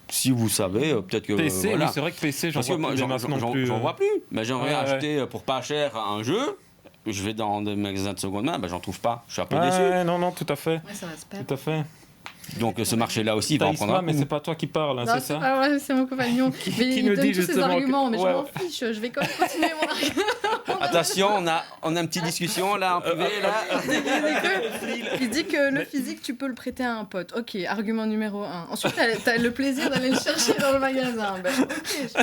Si vous savez, peut-être que... PC, voilà. oui, c'est vrai que PC, j'en Parce que vois moi, plus des masses non plus. j'en vois plus. Mais j'aimerais Ouais, ouais. acheter pour pas cher un jeu. Je vais dans des magasins de seconde main, ben j'en trouve pas. Je suis un peu déçu. Ouais, non, tout à fait. Ouais, ça va se perdre. Tout à fait. Donc ce marché-là aussi, il va en prendre Taïsma, un mais coup. c'est pas toi qui parles, hein, Non, c'est c'est ça? pas vrai, c'est mon compagnon. Mais qui il nous donne dit tous ses justement que- arguments, mais ouais, je m'en fiche, je vais quand même continuer mon argument. Attention, on a une petite discussion là en privé. Là. Il dit que le physique, tu peux le prêter à un pote. Ok, argument numéro 1. Ensuite, t'as le plaisir d'aller le chercher dans le magasin. Ben, ok.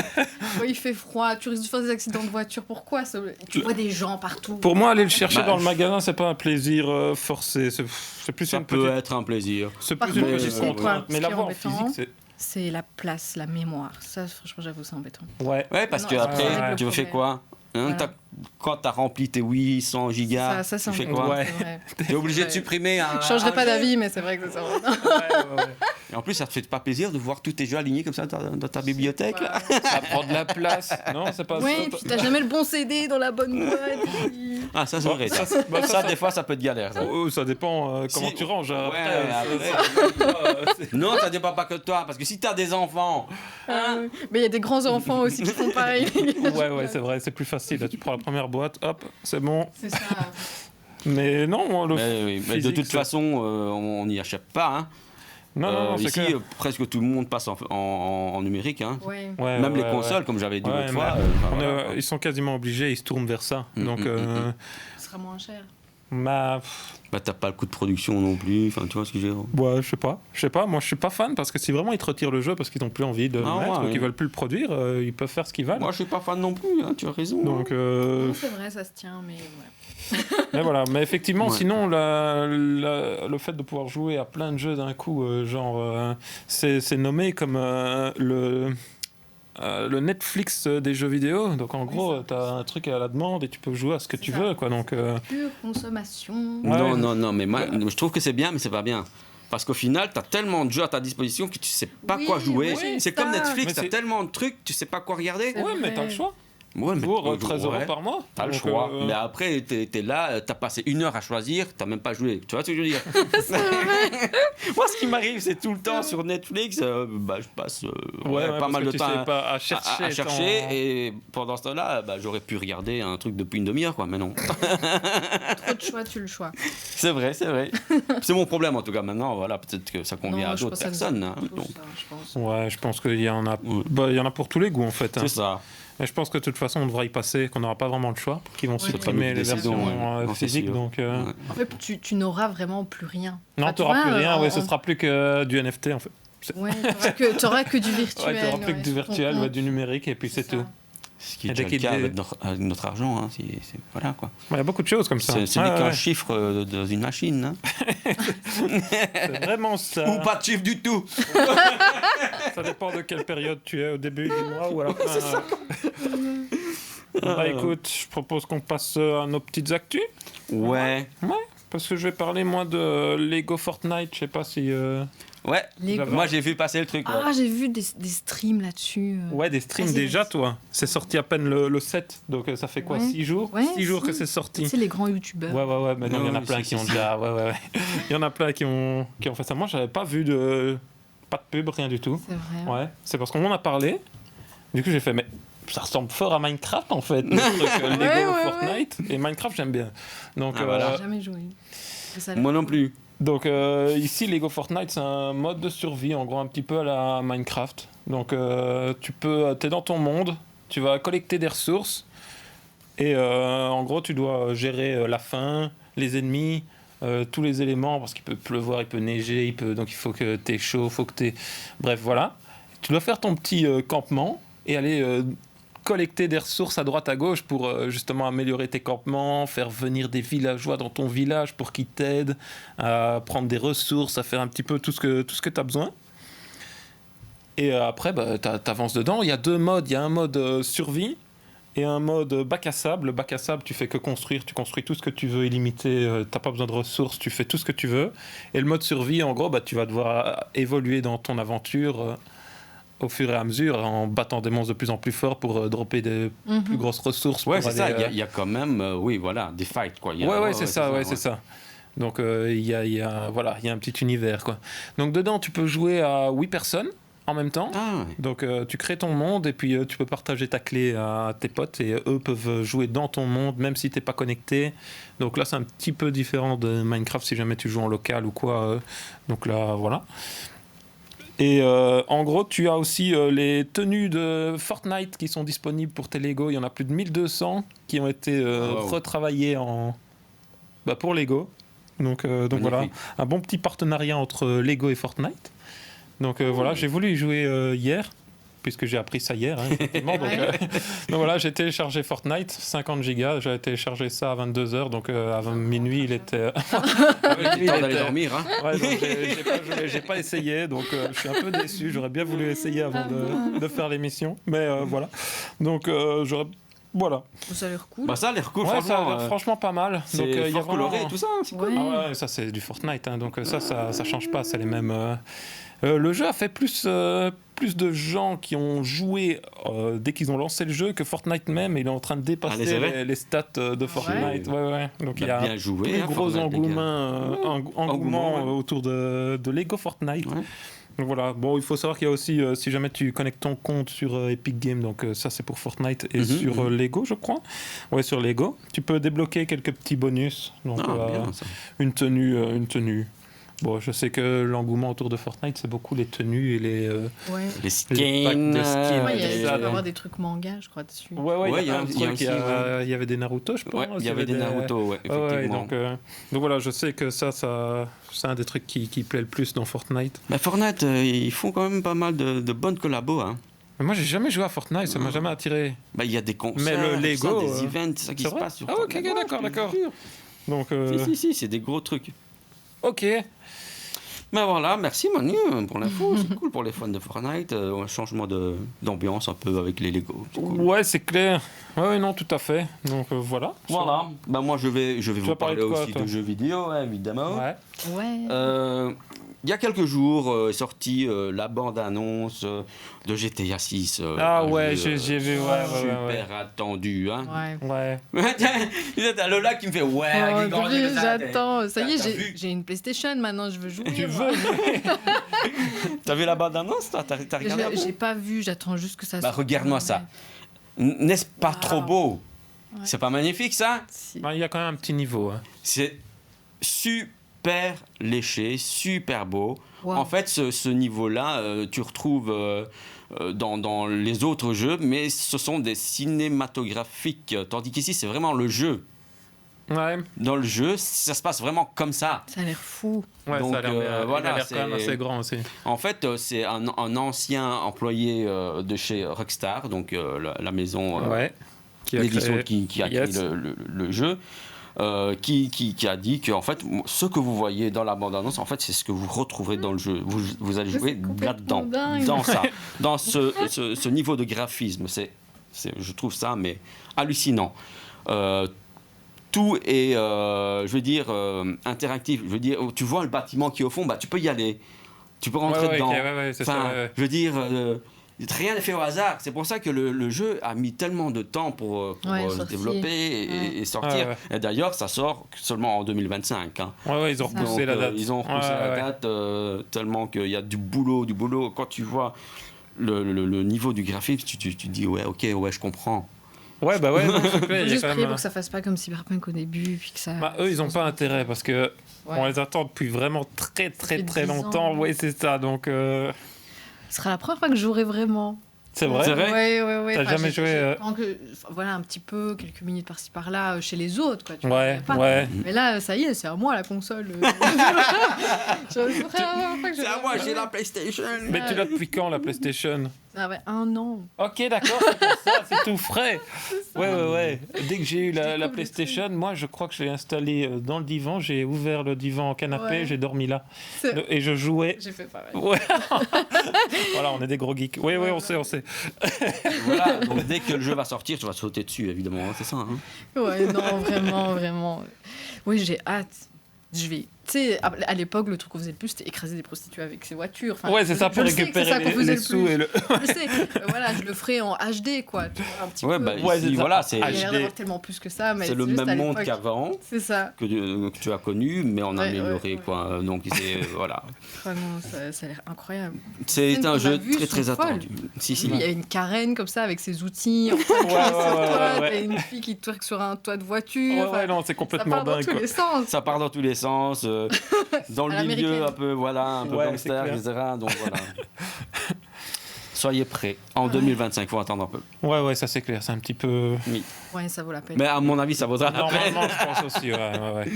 Quand il fait froid, tu risques de faire des accidents de voiture. Pourquoi ça... Tu vois des gens partout. Pour moi, aller le chercher Bah, dans le magasin, c'est pas un plaisir forcé. C'est plus Ça une peut petite, être un plaisir. c'est Par plus une contre, petite c'est contrainte. quoi, Mais ce qui est l'avoir en embêtant, physique, c'est. C'est la place, la mémoire. Ça, franchement, j'avoue, c'est embêtant. Ouais. Ouais, parce Non, que c'est après, pas tu le fais problème. quoi hein, Voilà. Quand t'as rempli tes 800 gigas, Ça, c'est tu fais embêtant, quoi Ouais. c'est vrai. T'es obligé de Ouais. supprimer un. Je changerai un pas jeu. d'avis, mais c'est vrai que c'est embêtant. Et en plus, ça te fait pas plaisir de voir tous tes jeux alignés comme ça dans ta bibliothèque là. Ça prend de la place. Non, c'est pas Oui, c'est puis pas- t'as jamais le bon CD dans la bonne boîte. puis- Ah, ça c'est Bon, vrai. ça, Ça, bah, ça, des fois, ça peut être galère. Ça. Oh, ça dépend comment Si- tu ranges. hein. Ouais, Après, Non, ça dépend pas que de toi, parce que si t'as des enfants, Mais il y a des grands enfants aussi qui font pareil. ouais, c'est vrai, c'est plus facile. Là, tu prends la première boîte, hop, c'est bon. C'est ça. Mais non, moi, le mais de physique, toute c'est- façon, on n'y achète pas. Hein. Non, c'est ici, clair. presque tout le monde passe en numérique. Hein. Ouais. Ouais, Même ouais, les consoles, ouais. comme j'avais dit Ouais, l'autre fois. mais on est- voilà. ils sont quasiment obligés, ils se tournent vers ça. Donc, Ce sera moins cher. Bah, t'as pas le coût de production non plus. Enfin, tu vois ce que je veux dire. ouais, je sais pas. Moi, je suis pas fan parce que si vraiment ils te retirent le jeu parce qu'ils n'ont plus envie de le Ah, mettre ouais, ou qu'ils ouais. veulent plus le produire, ils peuvent faire ce qu'ils veulent. Moi, je suis pas fan non plus. Hein, tu as raison. Donc, Non, c'est vrai, ça se tient, mais ouais. mais voilà. Mais effectivement, Ouais. sinon, le fait de pouvoir jouer à plein de jeux d'un coup, c'est nommé comme le Netflix des jeux vidéo. Donc, en gros, tu as un truc à la demande et tu peux jouer à ce que C'est tu ça. veux. Quoi. Donc, Pure consommation. Non, Ouais. non, mais moi, je trouve que c'est bien, mais c'est pas bien. Parce qu'au final, t'as tellement de jeux à ta disposition que tu sais pas Oui, quoi jouer. oui, c'est ça. comme Netflix, Mais t'as c'est- tellement de trucs, tu sais pas quoi regarder. C'est ouais, mais vrai. t'as le choix. Ouais, mais Pour 13 ouais. € par mois. T'as le Donc, choix. Mais après, t'es là, t'as passé 1 heure à choisir, t'as même pas joué. Tu vois ce que je veux dire? Moi, ce qui m'arrive, c'est tout le temps sur Netflix, je passe pas parce mal que de tu temps sais pas à chercher. à chercher. ton- Et pendant ce temps-là, j'aurais pu regarder un truc depuis une demi-heure, quoi. Mais non. Trop de choix, tu le choix. C'est vrai, c'est vrai. C'est mon problème, en tout cas. Maintenant, voilà, peut-être que ça convient Non, à je d'autres pense que ça personnes. nous Hein, touche, donc, ça, je pense. Ouais, je pense qu'il y en a. Ouais. Il y en a pour tous les goûts en fait. hein. c'est ça. Et je pense que de toute façon, on devra y passer, qu'on n'aura pas vraiment le choix, qu'ils vont Ouais. supprimer les C'est pas notre versions décision, ouais. Non, c'est physiques. sûr. Donc, Ouais. En fait, tu n'auras vraiment plus rien. non, Enfin, tu n'auras plus rien. en- Ouais, ce sera plus que du NFT en fait. Ouais, t'auras que du virtuel. Ouais, tu n'auras plus que du sur ton virtuel, compte. ouais, du numérique et puis c'est ça. tout. Ce qui est Et déjà dès le qu'il cas dé- avec notre argent. Hein, voilà, quoi. Il y a beaucoup de choses comme ça. C'est Ouais, qu'un ouais. chiffre dans une machine. Hein. C'est vraiment ça. Ou pas de chiffre du tout. Ça dépend de quelle période tu es, au début du mois ou à la fin. Bah écoute, je propose qu'on passe à nos petites actus. Ouais. Parce que je vais parler moi de Lego Fortnite, je sais pas si... Ouais. Lego. Moi, j'ai vu passer le truc. Ouais. Ah, j'ai vu des streams là-dessus. Ouais, des streams Ah, c'est- déjà, toi. C'est sorti à peine le 7, donc ça fait quoi, Ouais. 6 jours Ouais, 6 jours si. que c'est sorti. C'est les grands youtubeurs. Ouais, mais non, il y en a Oui, plein si, qui si, ont si. déjà... Ouais. Il y en a plein qui ont fait ça. Moi, j'avais pas vu de... Pas de pub, rien du tout. C'est vrai. Ouais, c'est parce qu'on m'en a parlé. Du coup, j'ai fait, mais ça ressemble fort à Minecraft en fait, le truc, Lego Ouais. Fortnite. Et Minecraft, j'aime bien. Donc, voilà. J'ai jamais joué. Mais ça a l'air Moi non cool. plus. Donc ici, Lego Fortnite, c'est un mode de survie, en gros, un petit peu à la Minecraft. Donc t'es dans ton monde, tu vas collecter des ressources, et en gros, tu dois gérer la faim, les ennemis, tous les éléments, parce qu'il peut pleuvoir, il peut neiger, donc il faut que t'aies chaud, faut que t'aies... Bref, voilà. Tu dois faire ton petit campement, et aller... collecter des ressources à droite à gauche pour justement améliorer tes campements, faire venir des villageois dans ton village pour qu'ils t'aident à prendre des ressources, à faire un petit peu tout ce que tu as besoin. Et après, bah, t'avances dedans. Il y a 2 modes. Il y a un mode survie et un mode bac à sable. Le bac à sable, tu fais que construire. Tu construis tout ce que tu veux illimité. T'as pas besoin de ressources. Tu fais tout ce que tu veux. Et le mode survie, en gros, bah, tu vas devoir évoluer dans ton aventure au fur et à mesure, en battant des monstres de plus en plus forts pour dropper des plus grosses ressources. Ouais, pour c'est ça. aller, Il y a quand même, oui, voilà, des fights, quoi. Il y a- Ouais, c'est ça, c'est ça. Donc, il y a un petit univers, quoi. Donc, dedans, tu peux jouer à 8 personnes en même temps. Ah, ouais. Donc, tu crées ton monde et puis tu peux partager ta clé à tes potes et eux peuvent jouer dans ton monde, même si t'es pas connecté. Donc là, c'est un petit peu différent de Minecraft si jamais tu joues en local ou quoi. Donc là, voilà. Et en gros, tu as aussi les tenues de Fortnite qui sont disponibles pour tes Lego. Il y en a plus de 1200 qui ont été retravaillées pour Lego. Donc voilà, un bon petit partenariat entre Lego et Fortnite. Donc voilà, j'ai voulu y jouer hier, puisque j'ai appris ça hier, effectivement. Donc voilà, j'ai téléchargé Fortnite, 50 gigas, j'avais téléchargé ça à 22h, donc à minuit, il était... Il est temps d'aller dormir, hein. Ouais, donc j'ai pas essayé, donc je suis un peu déçu. J'aurais bien voulu essayer avant de faire l'émission, mais voilà. Donc voilà. Ça a l'air cool. Bah, ça a l'air cool, Ouais, ça a franchement. l'air franchement pas mal. C'est Donc il y a fort coloré et tout ça, c'est cool. Ouais. Ah ouais, ça c'est du Fortnite, hein, donc ça change pas, c'est les mêmes. Le jeu a fait plus de gens qui ont joué dès qu'ils ont lancé le jeu que Fortnite même, il est en train de Allez, c'est dépasser vrai. les stats de Fortnite. Ouais. Donc il y a bien joué, un hein, gros Fortnite, les gars. engouement Engouement, ouais. autour de Lego Fortnite. Ouais. Donc voilà, bon, il faut savoir qu'il y a aussi, si jamais tu connectes ton compte sur Epic Games, donc ça c'est pour Fortnite, et sur Lego, je crois. Ouais, sur Lego. Tu peux débloquer quelques petits bonus. Donc Bien, ça. une tenue. Bon, je sais que l'engouement autour de Fortnite, c'est beaucoup les tenues et les Ouais. Les les skins. packs de skins. Ouais, il c'est y ça, a donc. avoir des trucs manga, je crois, dessus. Ouais, il y a un il y a truc, aussi, il y avait des Naruto, je pense. Ouais, il y avait des Naruto, ouais, Ouais, effectivement. donc voilà, je sais que ça c'est un des trucs qui plaît le plus dans Fortnite. Mais Fortnite, ils font quand même pas mal de bonnes collabos, hein. Mais moi, j'ai jamais joué à Fortnite, ça m'a jamais attiré. Bah, il y a des concerts, Mais le tout Lego, ça, des events, c'est ça qui c'est se vrai passe sur Ah, ok, Fortnite. Ouais, d'accord. je te jure. Donc, Si, c'est des gros trucs. ok. Mais voilà, merci Manu pour l'info, c'est cool pour les fans de Fortnite, un changement d'ambiance un peu avec les Lego. C'est cool. Ouais, c'est clair. Ouais, non, tout à fait. Donc voilà. Voilà, bah moi je vais vous vas parler parler de quoi, aussi toi de jeux vidéo, hein, évidemment. Ouais. Ouais. Il y a quelques jours est sortie la bande-annonce de GTA 6. Ah un ouais, jeu, j'ai vu, super attendu. Hein. Ouais. Ouais. T'as Lola qui me fait ouais, Oh, avec grand purée, jeu, ça, j'attends. Ça y t'as est, vu j'ai une PlayStation maintenant, je veux jouer. Tu moi. veux T'as vu la bande-annonce, toi? T'as regardé un peu J'ai pas vu, j'attends juste que ça Bah sorte. regarde-moi ça. N'est-ce pas Wow. trop beau? Ouais. C'est pas magnifique ça? Si. Il y a quand même un petit niveau. Hein. C'est super léché, super beau. Wow. En fait, ce niveau-là, tu retrouves dans les autres jeux, mais ce sont des cinématographiques. Tandis qu'ici, c'est vraiment le jeu. Ouais, Dans le jeu, ça se passe vraiment comme ça. Ça a l'air fou. Donc, ça a l'air bien. voilà, il a l'air quand même c'est- assez grand aussi. En fait, c'est un ancien employé de chez Rockstar, donc la maison Ouais. Qui a l'édition créé- qui a créé Yes. le jeu, qui a dit que en fait, ce que vous voyez dans la bande-annonce, en fait, c'est ce que vous retrouverez dans le jeu. Vous allez C'est jouer complètement là-dedans, dingue. dans ça, dans ce niveau de graphisme. Je trouve ça mais hallucinant. Tout est, je veux dire, interactif. Je veux dire, tu vois le bâtiment qui est au fond, bah, tu peux y aller. Tu peux rentrer Ouais, dedans. ok, ouais, c'est Enfin, ça. Ouais. je veux dire, rien n'est fait au hasard. C'est pour ça que le jeu a mis tellement de temps pour se sortir. développer et sortir. Ouais. Et d'ailleurs, ça sort seulement en 2025. Hein. Ouais, ils ont repoussé Donc, la date. ils ont repoussé Ouais, la ouais. date tellement qu'il y a du boulot. Quand tu vois le niveau du graphisme, tu dis ouais, ok, ouais, je comprends. Ouais, bah ouais, non, c'est clair, Faut il y a juste quand prier même... pour que ça fasse pas comme Cyberpunk au début, puis que ça... Bah, eux, ils n'ont pas intérêt parce que on les attend depuis vraiment très fait 10 longtemps. ans. Oui, c'est ça. Donc, Ce sera la première fois que je jouerai vraiment. c'est vrai. C'est vrai Ouais. T'as jamais joué, Voilà, un petit peu, quelques minutes par-ci par-là, chez les autres, quoi. Tu vois, Ouais, y a pas. ouais. Mais là, ça y est, c'est à moi la console. C'est à moi, j'ai la PlayStation. Mais tu l'as depuis quand, la PlayStation? Ça va 1 an. Ok, d'accord, c'est pour ça, c'est tout frais. Ouais. Dès que j'ai eu la découvre le PlayStation, moi, je crois que je l'ai installé dans le divan. J'ai ouvert le divan en canapé, Ouais. j'ai dormi là. C'est- Et je jouais. J'ai fait pareil. Ouais. Voilà, on est des gros geeks. Oui, on sait. Voilà, donc dès que le jeu va sortir, tu vas sauter dessus, évidemment, hein, c'est ça. Hein. Ouais, non, vraiment. Oui, j'ai hâte. Je vais. Tu sais, à l'époque, le truc qu'on faisait le plus, c'était écraser des prostituées avec ses voitures. Enfin, Ouais, c'est ça, je pour le sais que c'est récupérer ça qu'on faisait les le sous plus. et le... Je sais. Voilà, je le ferai en HD, quoi. Tu vois, un petit Ouais, peu. bah Ouais, ici, c'est ça. voilà, c'est Il y a l'air HD. d'avoir tellement plus que ça, mais c'est le juste à même monde l'époque. qu'avant. C'est ça. Que tu as connu, mais en Ouais, amélioré, ouais. quoi. Donc, c'est, voilà. Vraiment, ça a l'air incroyable. C'est scènes un qu'on jeu a vues très sont attendu. Si. Il y a une Karen comme ça avec ses outils. En train de Ouais, sur toi, ouais. t'as une fille qui twerk sur un toit de voiture. Enfin, Ouais, non, c'est ça complètement part dans dingue, tous quoi. les sens. Ça part dans tous les sens, dans le À milieu l'américaine. un peu, voilà, un peu Ouais, gangster, c'est etc. Donc voilà. Soyez prêts. En 2025, faut attendre un peu. Ouais, ça c'est clair, c'est un petit peu... Ouais, ça vaut la peine. Mais à mon avis, ça vaudra la peine. Normalement, je pense aussi, ouais.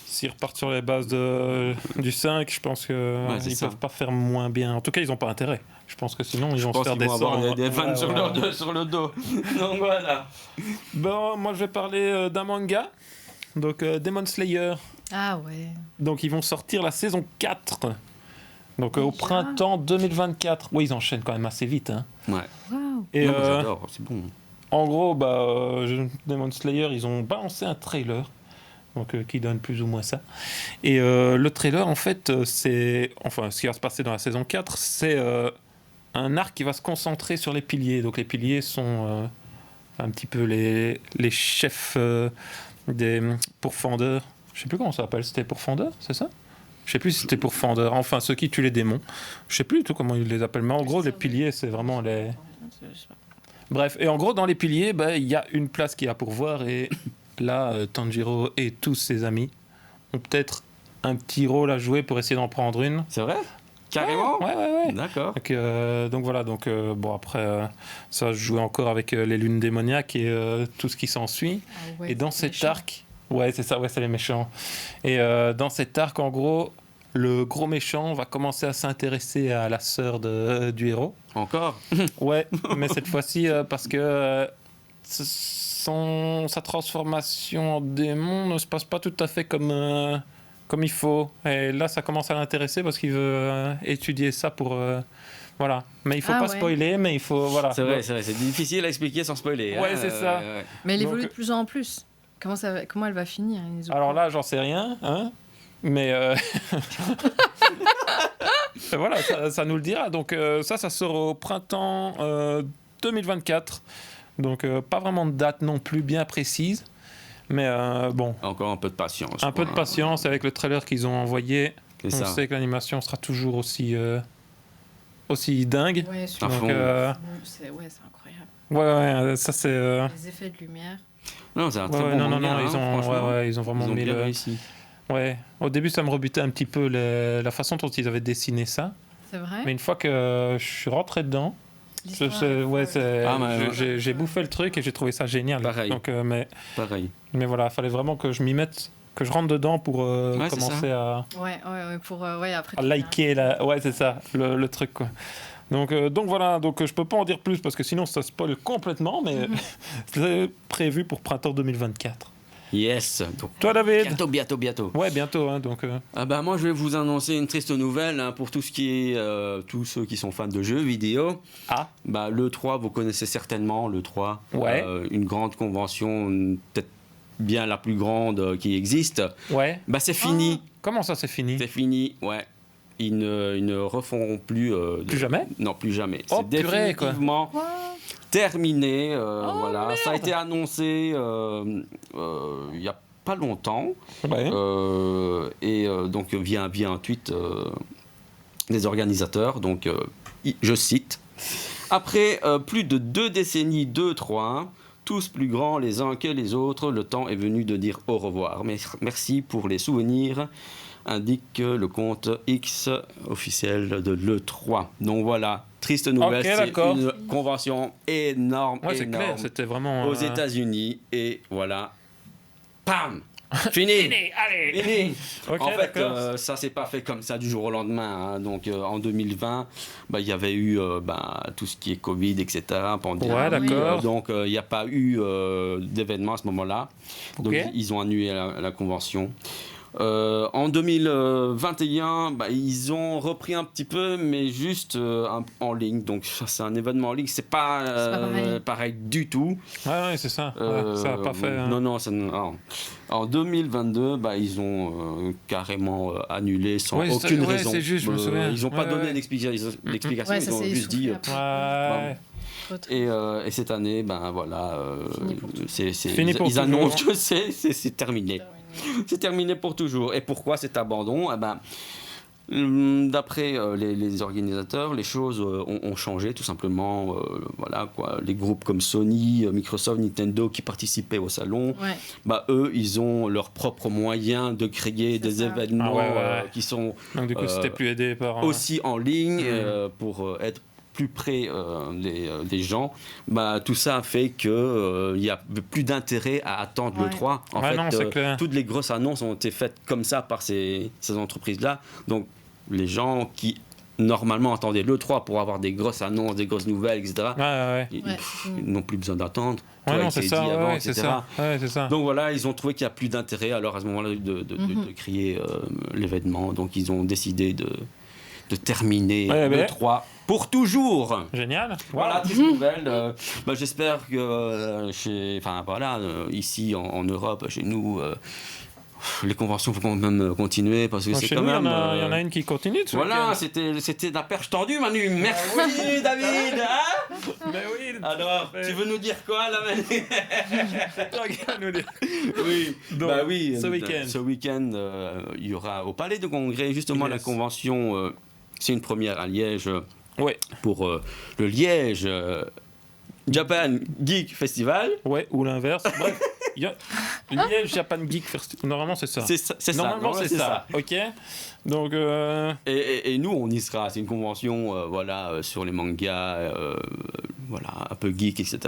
S'ils repartent sur les bases du 5, je pense qu'ils c'est ne ça. peuvent pas faire moins bien. En tout cas, ils n'ont pas intérêt. Je pense que sinon, ils Je vont se pense faire qu'ils vont avoir descendre. des fans Ouais, sur, ouais. sur le dos. Donc voilà. Bon, moi, je vais parler d'un manga. Donc, Demon Slayer. Ah ouais. Donc, ils vont sortir la saison 4. Donc, au Déjà printemps 2024. Oui, ils enchaînent quand même assez vite. Hein. Ouais. Waouh. Et Non, mais j'adore, c'est bon. en gros, Demon Slayer, ils ont balancé un trailer. Donc, qui donne plus ou moins ça. Et le trailer, en fait, c'est... Enfin, ce qui va se passer dans la saison 4, c'est un arc qui va se concentrer sur les piliers. Donc, les piliers sont un petit peu les chefs des pourfendeurs. Je sais plus comment ça s'appelle. C'était pourfendeurs, c'est ça? Je sais plus si c'était pourfendeurs. Enfin, ceux qui tuent les démons. Je sais plus du tout comment ils les appellent. Mais en gros, les piliers, c'est vraiment les... Bref, et en gros, dans les piliers, il y a une place qui est à pourvoir et là, Tanjiro et tous ses amis ont peut-être un petit rôle à jouer pour essayer d'en prendre une. C'est vrai? Carrément? Ouais. D'accord. Donc voilà, bon après, ça va se jouer encore avec les lunes démoniaques et tout ce qui s'ensuit. Ah ouais, Et dans c'est cet méchant. arc, ouais c'est ça, ouais c'est les méchants. Et dans cet arc, en gros, le gros méchant va commencer à s'intéresser à la sœur du héros. Encore? Ouais, mais cette fois-ci parce que sa transformation en démon ne se passe pas tout à fait comme il faut. Et là, ça commence à l'intéresser parce qu'il veut étudier ça pour... voilà. Mais il faut Ah pas ouais. spoiler, mais il faut... Voilà. C'est vrai, c'est difficile à expliquer sans spoiler. Ouais, hein, c'est ça. ouais. Mais elle Donc- évolue de plus en plus. Comment elle va finir les autres Alors là, j'en sais rien, hein. Mais voilà, ça nous le dira. Donc ça sort au printemps 2024. Donc pas vraiment de date non plus bien précise. Mais bon, Encore un peu de patience. un peu de quoi. patience avec le trailer qu'ils ont envoyé. C'est On ça. sait que l'animation sera toujours aussi dingue. Ouais, À sur- Donc, fond. c'est incroyable. ouais, ça c'est... Les effets de lumière. Non, c'est un très ouais, bon non, manga, hein, ils ont, franchement. ils ont vraiment Ils ont mis bien le... réussi. Ouais, au début ça me rebutait un petit peu la façon dont ils avaient dessiné ça. C'est vrai. Mais une fois que je suis rentré dedans, L'histoire, Ah, mais ouais. j'ai bouffé le truc et j'ai trouvé ça génial. Pareil. Donc, Pareil. mais voilà, il fallait vraiment que je m'y mette, que je rentre dedans pour c'est commencer à Ouais, pour après. liker ouais, c'est ça, le truc quoi. Donc voilà, je peux pas en dire plus parce que sinon ça spoil complètement, mais c'est prévu pour printemps 2024. Yes. Donc, Toi David? bientôt. Ouais, bientôt, hein, donc... Ah bah moi je vais vous annoncer une triste nouvelle hein, pour tout ce qui est tous ceux qui sont fans de jeux vidéo. Ah, Bah le 3 vous connaissez certainement le 3. Ouais. Une grande convention peut-être bien la plus grande qui existe. ouais. Bah c'est fini. Comment ça c'est fini? C'est fini, ouais. Ils ne referont plus. Plus jamais? Non, plus jamais. Oh, C'est purée, quoi. définitivement terminé. Voilà. merde. Ça a été annoncé il n'y a pas longtemps. Ouais. Donc via un tweet des organisateurs. Donc je cite. Après plus de 2 décennies, 2-3, tous plus grands les uns que les autres, le temps est venu de dire au revoir. Merci pour les souvenirs, indique le compte X officiel de l'E3. Donc voilà, triste nouvelle, Ok, c'est d'accord. une convention énorme, Ouais, c'est clair, énorme c'était vraiment. aux États-Unis et voilà, pam, fini. Allez. Fini. Ok, En fait, d'accord. ça s'est pas fait comme ça du jour au lendemain. Hein. Donc, en 2020, il y avait eu tout ce qui est Covid, etc. pandémie. Ouais, d'accord. Donc, il n'y a pas eu d'événement à ce moment-là. Donc, Ok. ils ont annulé la convention. En 2021, ils ont repris un petit peu, mais juste en ligne. Donc, ça, c'est un événement en ligne. C'est pas, pas pareil du tout. Ouais, c'est ça. Ouais, ça n'a pas fait. hein. Non, non. En 2022, ils ont carrément annulé sans Ouais, aucune ouais, raison. c'est juste, je me souviens. Ils n'ont pas Ouais, donné ouais. d'explication, Ouais, ils ça ont s'est juste dit. essoufflé après. Ouais. Trop triste. Et cette année, voilà, Fini pour toujours. Fini pour ils annoncent toujours. que c'est terminé. C'est terminé pour toujours. Et pourquoi cet abandon? D'après les organisateurs, les choses ont changé tout simplement. Voilà, quoi. Les groupes comme Sony, Microsoft, Nintendo qui participaient au salon, Ouais. eux, ils ont leurs propres moyens de créer des ça. événements Ah ouais. qui sont Donc, du coup, c'était plus aidé par. aussi en ligne pour être plus près des gens. Tout ça a fait qu'il n'y a plus d'intérêt à attendre Ouais. le 3. En Ouais, fait, non, c'est clair. toutes les grosses annonces ont été faites comme ça par ces entreprises-là. Donc, les gens qui normalement attendaient le 3 pour avoir des grosses annonces, des grosses nouvelles, etc., Ouais. ils n'ont plus besoin d'attendre. Ouais, Toi, non, il c'est s'est ça. dit avant, Ouais, c'est etc. ça. Ouais, c'est ça. Donc voilà, ils ont trouvé qu'il n'y a plus d'intérêt alors à ce moment-là de créer l'événement. Donc ils ont décidé de terminer Ouais, le ouais. 3 pour toujours. Génial. Voilà, Wow. triste nouvelle. J'espère que ici en Europe, chez nous, les conventions vont quand même continuer parce que Bon, c'est chez quand nous, même. il y en a une qui continue. ce Voilà, week-end. c'était la perche tendue, Manu. Merci, David. Hein Mais oui. Alors, tu veux nous dire quoi là, Manu? C'est toi qui vas nous dire. Oui, Donc, ce ce week-end, il y aura au Palais de Congrès justement la Yes. convention. C'est une première à Liège Ouais. pour le Liège Japan Geek Festival. Ouais, ou l'inverse. Bref, il y a Liège Japan Geek Festival. Normalement, c'est ça. C'est ça. Normalement, c'est ça. Ok. Donc, Et nous, on y sera. C'est une convention sur les mangas, un peu geek, etc.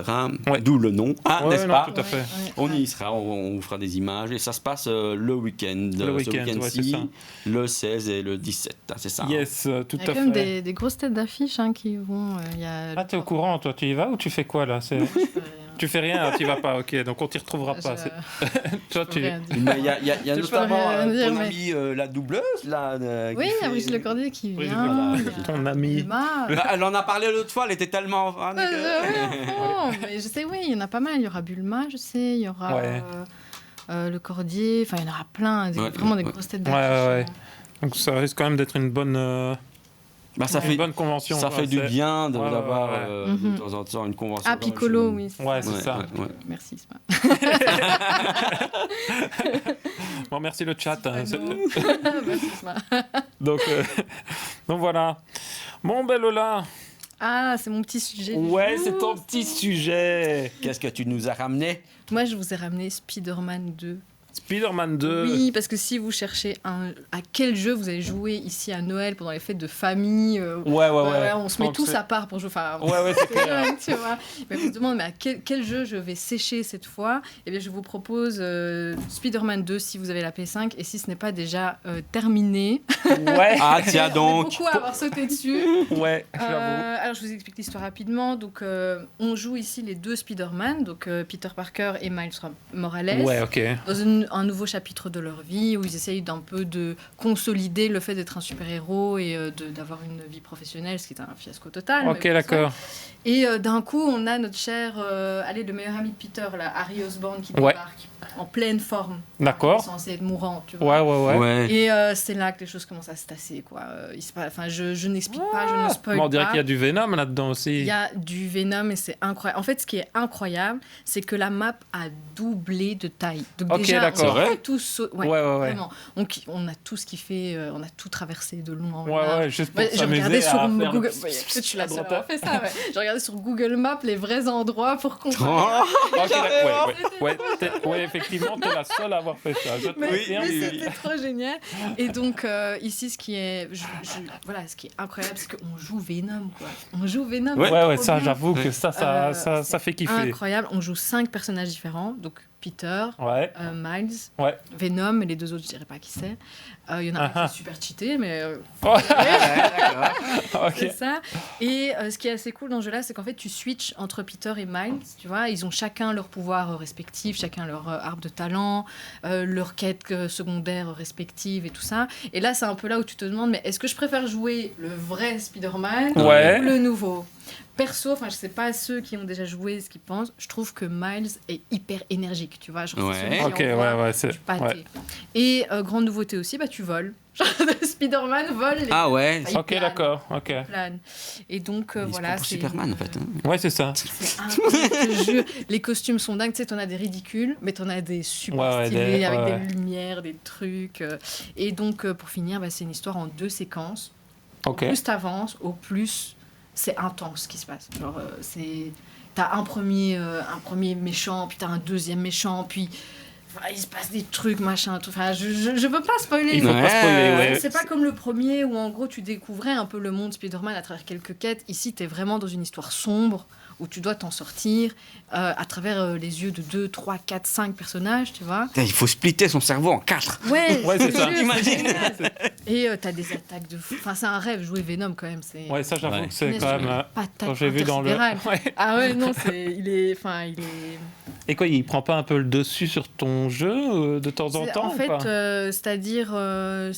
Ouais. D'où le nom, Ouais, n'est-ce non, pas? tout à fait. On y sera, on vous fera des images et ça se passe le week-end. Le week-end, ce ouais, c'est week-end-ci, ça. le 16 et le 17, c'est ça. yes, tout Il y a à quand même fait. des grosses têtes d'affiches qui vont. Il y a Ah, t'es au courant, toi, tu y vas ou tu fais quoi là? Tu fais rien, tu y vas pas, ok, donc on t'y retrouvera pas. Toi, tu. Mais il y a peux notamment rien dire, ton mais- amie, la doubleuse, là. Oui, qui il y a fait- Brigitte Lecordier qui Brigitte vient. Lecordier, il y a ton amie. Emma. Elle en a parlé l'autre fois, elle était tellement fan. Mais je sais, oui, il y en a pas mal. Il y aura Bulma, je sais, il y aura Ouais. Le Cordier, enfin, il y en aura plein, vraiment des grosses têtes Ouais, d'affiches. Donc ça risque quand même d'être une bonne, Ça une bonne convention. Ça quoi, fait du c'est- bien Ouais, d'avoir ouais. de temps en temps une convention. Ah, comme Piccolo, chez oui. Ouais, c'est nous. ça. Ouais. Merci, Isma. Bon, merci le chat. hein, c'est- Merci, Isma. donc, donc voilà. Bon, ben Lola. Ah, c'est mon petit sujet. du Ouais, jour. c'est ton petit sujet. Qu'est-ce que tu nous as ramené? Moi, je vous ai ramené Spider-Man 2. Spider-Man 2. Oui, parce que si vous cherchez à quel jeu vous allez jouer ici à Noël pendant les fêtes de famille, Ouais. on se met Donc, tous c'est- à part pour jouer. Enfin, Ouais, c'est clair. tu vois. Mais on se demande, mais à quel jeu je vais sécher cette fois? Eh bien, je vous propose Spider-Man 2 si vous avez la PS5 et si ce n'est pas déjà terminé. Ouais. Ah, tiens On est donc. beaucoup à avoir sauté dessus. Ouais, j'avoue. Alors, je vous explique l'histoire rapidement. Donc, on joue ici les deux Spider-Man, donc Peter Parker et Miles Morales. Ouais, ok. Dans un nouveau chapitre de leur vie où ils essayent d'un peu de consolider le fait d'être un super-héros et d'avoir une vie professionnelle, ce qui est un fiasco total. mais Ok, bon, d'accord. ça. Et d'un coup, on a notre cher, le meilleur ami de Peter, là, Harry Osborn, qui Ouais. débarque. en pleine forme. D'accord. Censé être mourant, tu vois. Ouais. Ouais. Et c'est là que les choses commencent à se tasser, quoi. Enfin, je n'explique pas, je ne spoil Mais on dirait pas. qu'il y a du Venom là-dedans aussi. Il y a du Venom et c'est incroyable. En fait, ce qui est incroyable, c'est que la map a doublé de taille. Donc Ok, déjà, d'accord. on C'est vrai a tous, Ouais. vraiment. On a tous kiffé, on a tout traversé de long en large. Ouais, juste pour Ouais, j'ai s'amuser regardé sur à faire Google. le- Ouais, peut-être je suis la seule à droite. avoir fait ça. Ouais. J'ai regardé sur Google Maps les vrais endroits pour comparer. Ok, d'accord, ouais, effectivement, t'es la seule à avoir fait ça. Je te Mais, confirme. mais c'était trop génial. Et donc, ici, ce qui est, voilà, ce qui est incroyable, c'est qu'on joue Venom, quoi. On joue Venom. Ouais. c'est Ouais, trop ça, bien. j'avoue que ça c'est fait kiffer. Incroyable. On joue 5 personnages différents. Donc, Peter, Ouais, Miles, ouais. Venom, et les 2 autres, je dirais pas qui c'est. Il y en a un qui est super cheaté, mais Ok. c'est ça. Et ce qui est assez cool dans ce jeu-là, c'est qu'en fait, tu switches entre Peter et Miles. Tu vois, ils ont chacun leur pouvoir respectif, chacun leur arbre de talent, leur quête secondaire respective et tout ça. Et là, c'est un peu là où tu te demandes, mais est-ce que je préfère jouer le vrai Spider-Man Ouais. ou le nouveau? Perso, enfin, je sais pas ceux qui ont déjà joué ce qu'ils pensent. Je trouve que Miles est hyper énergique, tu vois. Genre, c'est celui qui Ok, envoie ouais, c'est. du pâté. Ouais. Et grande nouveauté aussi, bah tu voles. Spider-Man vole. Les... Ah ouais. Il Ok, plane. d'accord, ok. Il plane. Et donc Il se voilà, prend pour Superman en fait. Hein. Ouais, c'est ça. c'est incroyable, je te jure. Les costumes sont dingues. Tu sais, t'en as des ridicules, mais t'en as des super Ouais, stylés avec ouais. des lumières, des trucs. Et donc pour finir, bah, c'est une histoire en 2 séquences. Ok. Au plus t'avances, au plus c'est intense ce qui se passe. Genre c'est t'as un premier méchant, puis t'as un deuxième méchant, puis voilà, il se passe des trucs, machin, tout. Enfin, je veux pas spoiler. Il faut mais pas spoiler, Ouais. ouais. c'est pas comme le premier où en gros tu découvrais un peu le monde Spider-Man à travers quelques quêtes. Ici, t'es vraiment dans une histoire sombre où tu dois t'en sortir à travers les yeux de 2, 3, 4, 5 personnages, tu vois. Putain, il faut splitter son cerveau en 4. Ouais, Ouais, je c'est te ça. jure, Imagine. génial. Et t'as des attaques de fou. Enfin, c'est un rêve, jouer Venom quand même. C'est... Ouais, ça, j'avoue Ouais. que c'est Punaise, quand même. patate Quand j'ai vu dans le. intersidérale. Ouais. Ah ouais, non, il est... Et quoi, il prend pas un peu le dessus sur ton jeu de temps en temps En ou fait, pas c'est-à-dire... je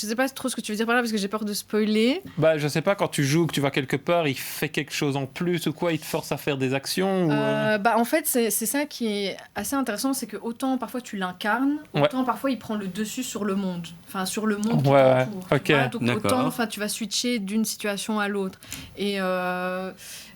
sais pas trop ce que tu veux dire par là parce que j'ai peur de spoiler. Bah, je sais pas, quand tu joues, que tu vas quelque part, il fait quelque chose en plus ou quoi, il te force à faire des actions ou, Bah en fait c'est ça qui est assez intéressant, c'est que autant parfois tu l'incarnes, autant parfois il prend le dessus sur le monde, enfin sur le monde qui Ouais, t'entoure, ok. tu vois. Donc D'accord. autant enfin tu vas switcher d'une situation à l'autre et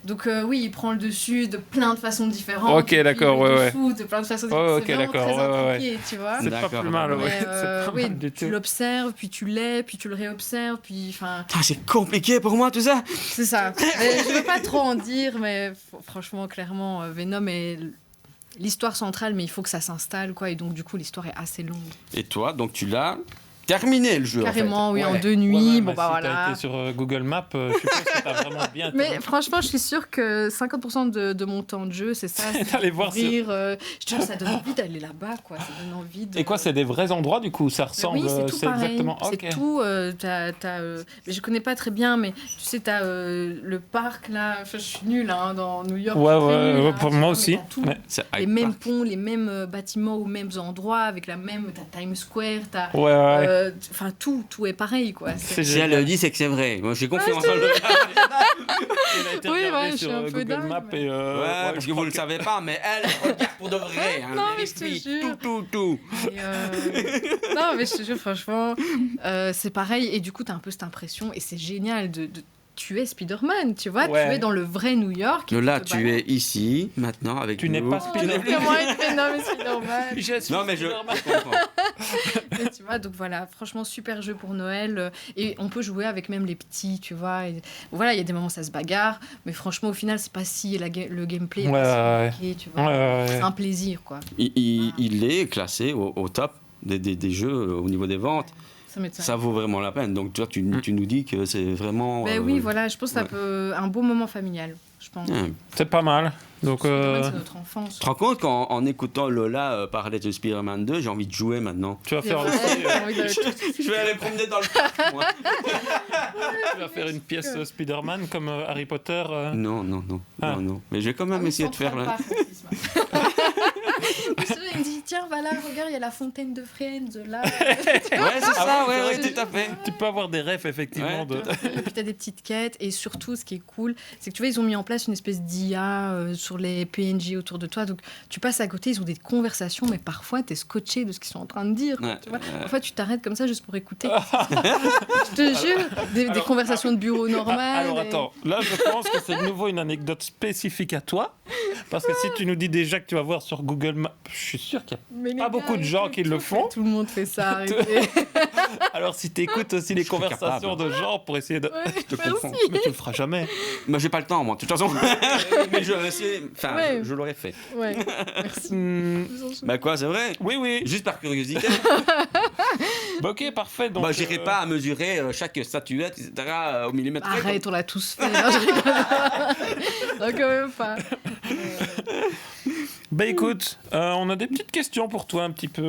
donc oui il prend le dessus de plein de façons différentes. Ok, d'accord, puis le ouais, dessous de plein de façons Ouais, différentes. ok, C'est vraiment d'accord, très ouais. intriqué, tu vois. C'est pas D'accord, plus mal, d'accord. ouais. Mais, C'est pas oui, mal du tu tout. l'observes, puis tu l'es, puis tu le réobserves, puis enfin Putain, c'est compliqué pour moi tout ça. c'est ça. Mais je veux pas trop en dire, mais franchement, clairement, Venom est l'histoire centrale, mais il faut que ça s'installe, quoi. Et donc, du coup, l'histoire est assez longue. Et toi, donc tu l'as terminé le jeu. Carrément, en fait. oui, en Ouais. 2 nuits. Ouais, bon, bah si t'as voilà. été sur Google Maps, je suppose que t'as vraiment bien. Mais franchement, je suis sûre que 50% de mon temps de jeu, c'est ça. C'est D'aller voir rire. Ça donne envie d'aller là-bas, quoi. Ça donne envie de... Et quoi, c'est des vrais endroits du coup Ça Mais ressemble, oui, c'est tout c'est pareil. exactement. C'est Ok. tout. Mais je connais pas très bien, mais tu sais, t'as le parc là. Enfin, je suis nulle hein, dans New York. Ouais, je suis très ouais, nulle, ouais, hein, pour tu moi vois, aussi. mais t'as tout. Mais- C'est Les Hyde mêmes Park. ponts, les mêmes bâtiments aux mêmes endroits, avec la même. T'as Times Square, t'as. Ouais, ouais. Enfin, tout est pareil, quoi. C'est Si elle le dit, c'est que c'est vrai. Moi, j'ai confiance en le Elle a été Oui, regardée ouais, je sur suis un peu Google dingue, Maps mais- et. Ouais, parce que vous le savez pas, mais elle regarde pour de vrai. Hein, Non, mais je te vérifie jure. tout. Et, non, mais je te jure, franchement, c'est pareil. Et du coup, t'as un peu cette impression, et c'est génial de tu es Spider-Man, tu vois, Ouais. tu es dans le vrai New York. et Là, te tu balades. es ici, maintenant, avec Tu nous. n'es pas Oh, Spider-Man. comment être Venom et Spider-Man. Non, mais je comprends. Et tu vois, donc voilà, franchement, super jeu pour Noël. Et on peut jouer avec même les petits, tu vois. Et voilà, il y a des moments où ça se bagarre, mais franchement, au final, c'est pas si le gameplay est Ouais, pas si compliqué, tu vois. Ouais, ouais, C'est ouais. un plaisir, quoi. Il est classé au top des jeux au niveau des ventes. Ça m'étonne. Ça vaut vraiment la peine. Donc, toi, tu nous dis que c'est vraiment. Ben oui, voilà, je pense que ça ouais. peut un beau moment familial, je pense. C'est pas mal. Donc, Spider-Man, c'est notre enfance. Tu te rends compte qu'en écoutant Lola parler de Spider-Man 2, j'ai envie de jouer maintenant. tu vas C'est faire vrai, aussi, j'ai envie de- Je vais aller promener dans le parc, moi. tu vas faire une pièce Spider-Man comme Harry Potter. Non. Ah. Non. Mais je vais quand même Ah oui, essayer de faire Central là. Park, aussi, ce matin. Mais c'est vrai, il me dit, tiens, tiens, va là, regarde, il y a la fontaine de Friends, là. Ouais, c'est ça, oui, ouais, c'est vrai. tout à fait. Tu peux avoir des refs, effectivement. Ouais. Et puis t'as des petites quêtes. Et surtout, ce qui est cool, c'est que tu vois, ils ont mis en place une espèce d'IA sur les PNJ autour de toi. Donc tu passes à côté, ils ont des conversations, mais parfois t'es scotché de ce qu'ils sont en train de dire. Ouais. Tu vois, parfois tu t'arrêtes comme ça juste pour écouter. Je te jure, des conversations de bureau normales. Alors attends, là je pense que c'est de nouveau une anecdote spécifique à toi. Parce que si tu nous dis déjà que tu vas voir sur Google Maps, je suis sûr qu'il y a pas beaucoup de gens qui le font. Tout le monde fait ça. Arrêtez. Alors si tu écoutes aussi les Je serais conversations capable. de gens pour essayer de... Ouais, te moi comprends. aussi. Mais tu le feras jamais. Moi, j'ai pas le temps, moi, de toute façon. Mais je vais essayer. Enfin, Ouais. je l'aurais fait. Ouais, merci. Hmm, Bah, quoi, c'est vrai? oui, oui. Juste par curiosité. Bah, ok, parfait. Donc, Bah, j'irai pas à mesurer chaque statuette, etc. Au millimètre près. Arrête, on l'a tous fait. Non, je rigole. Non, quand même pas. Bah écoute, on a des petites questions pour toi un petit peu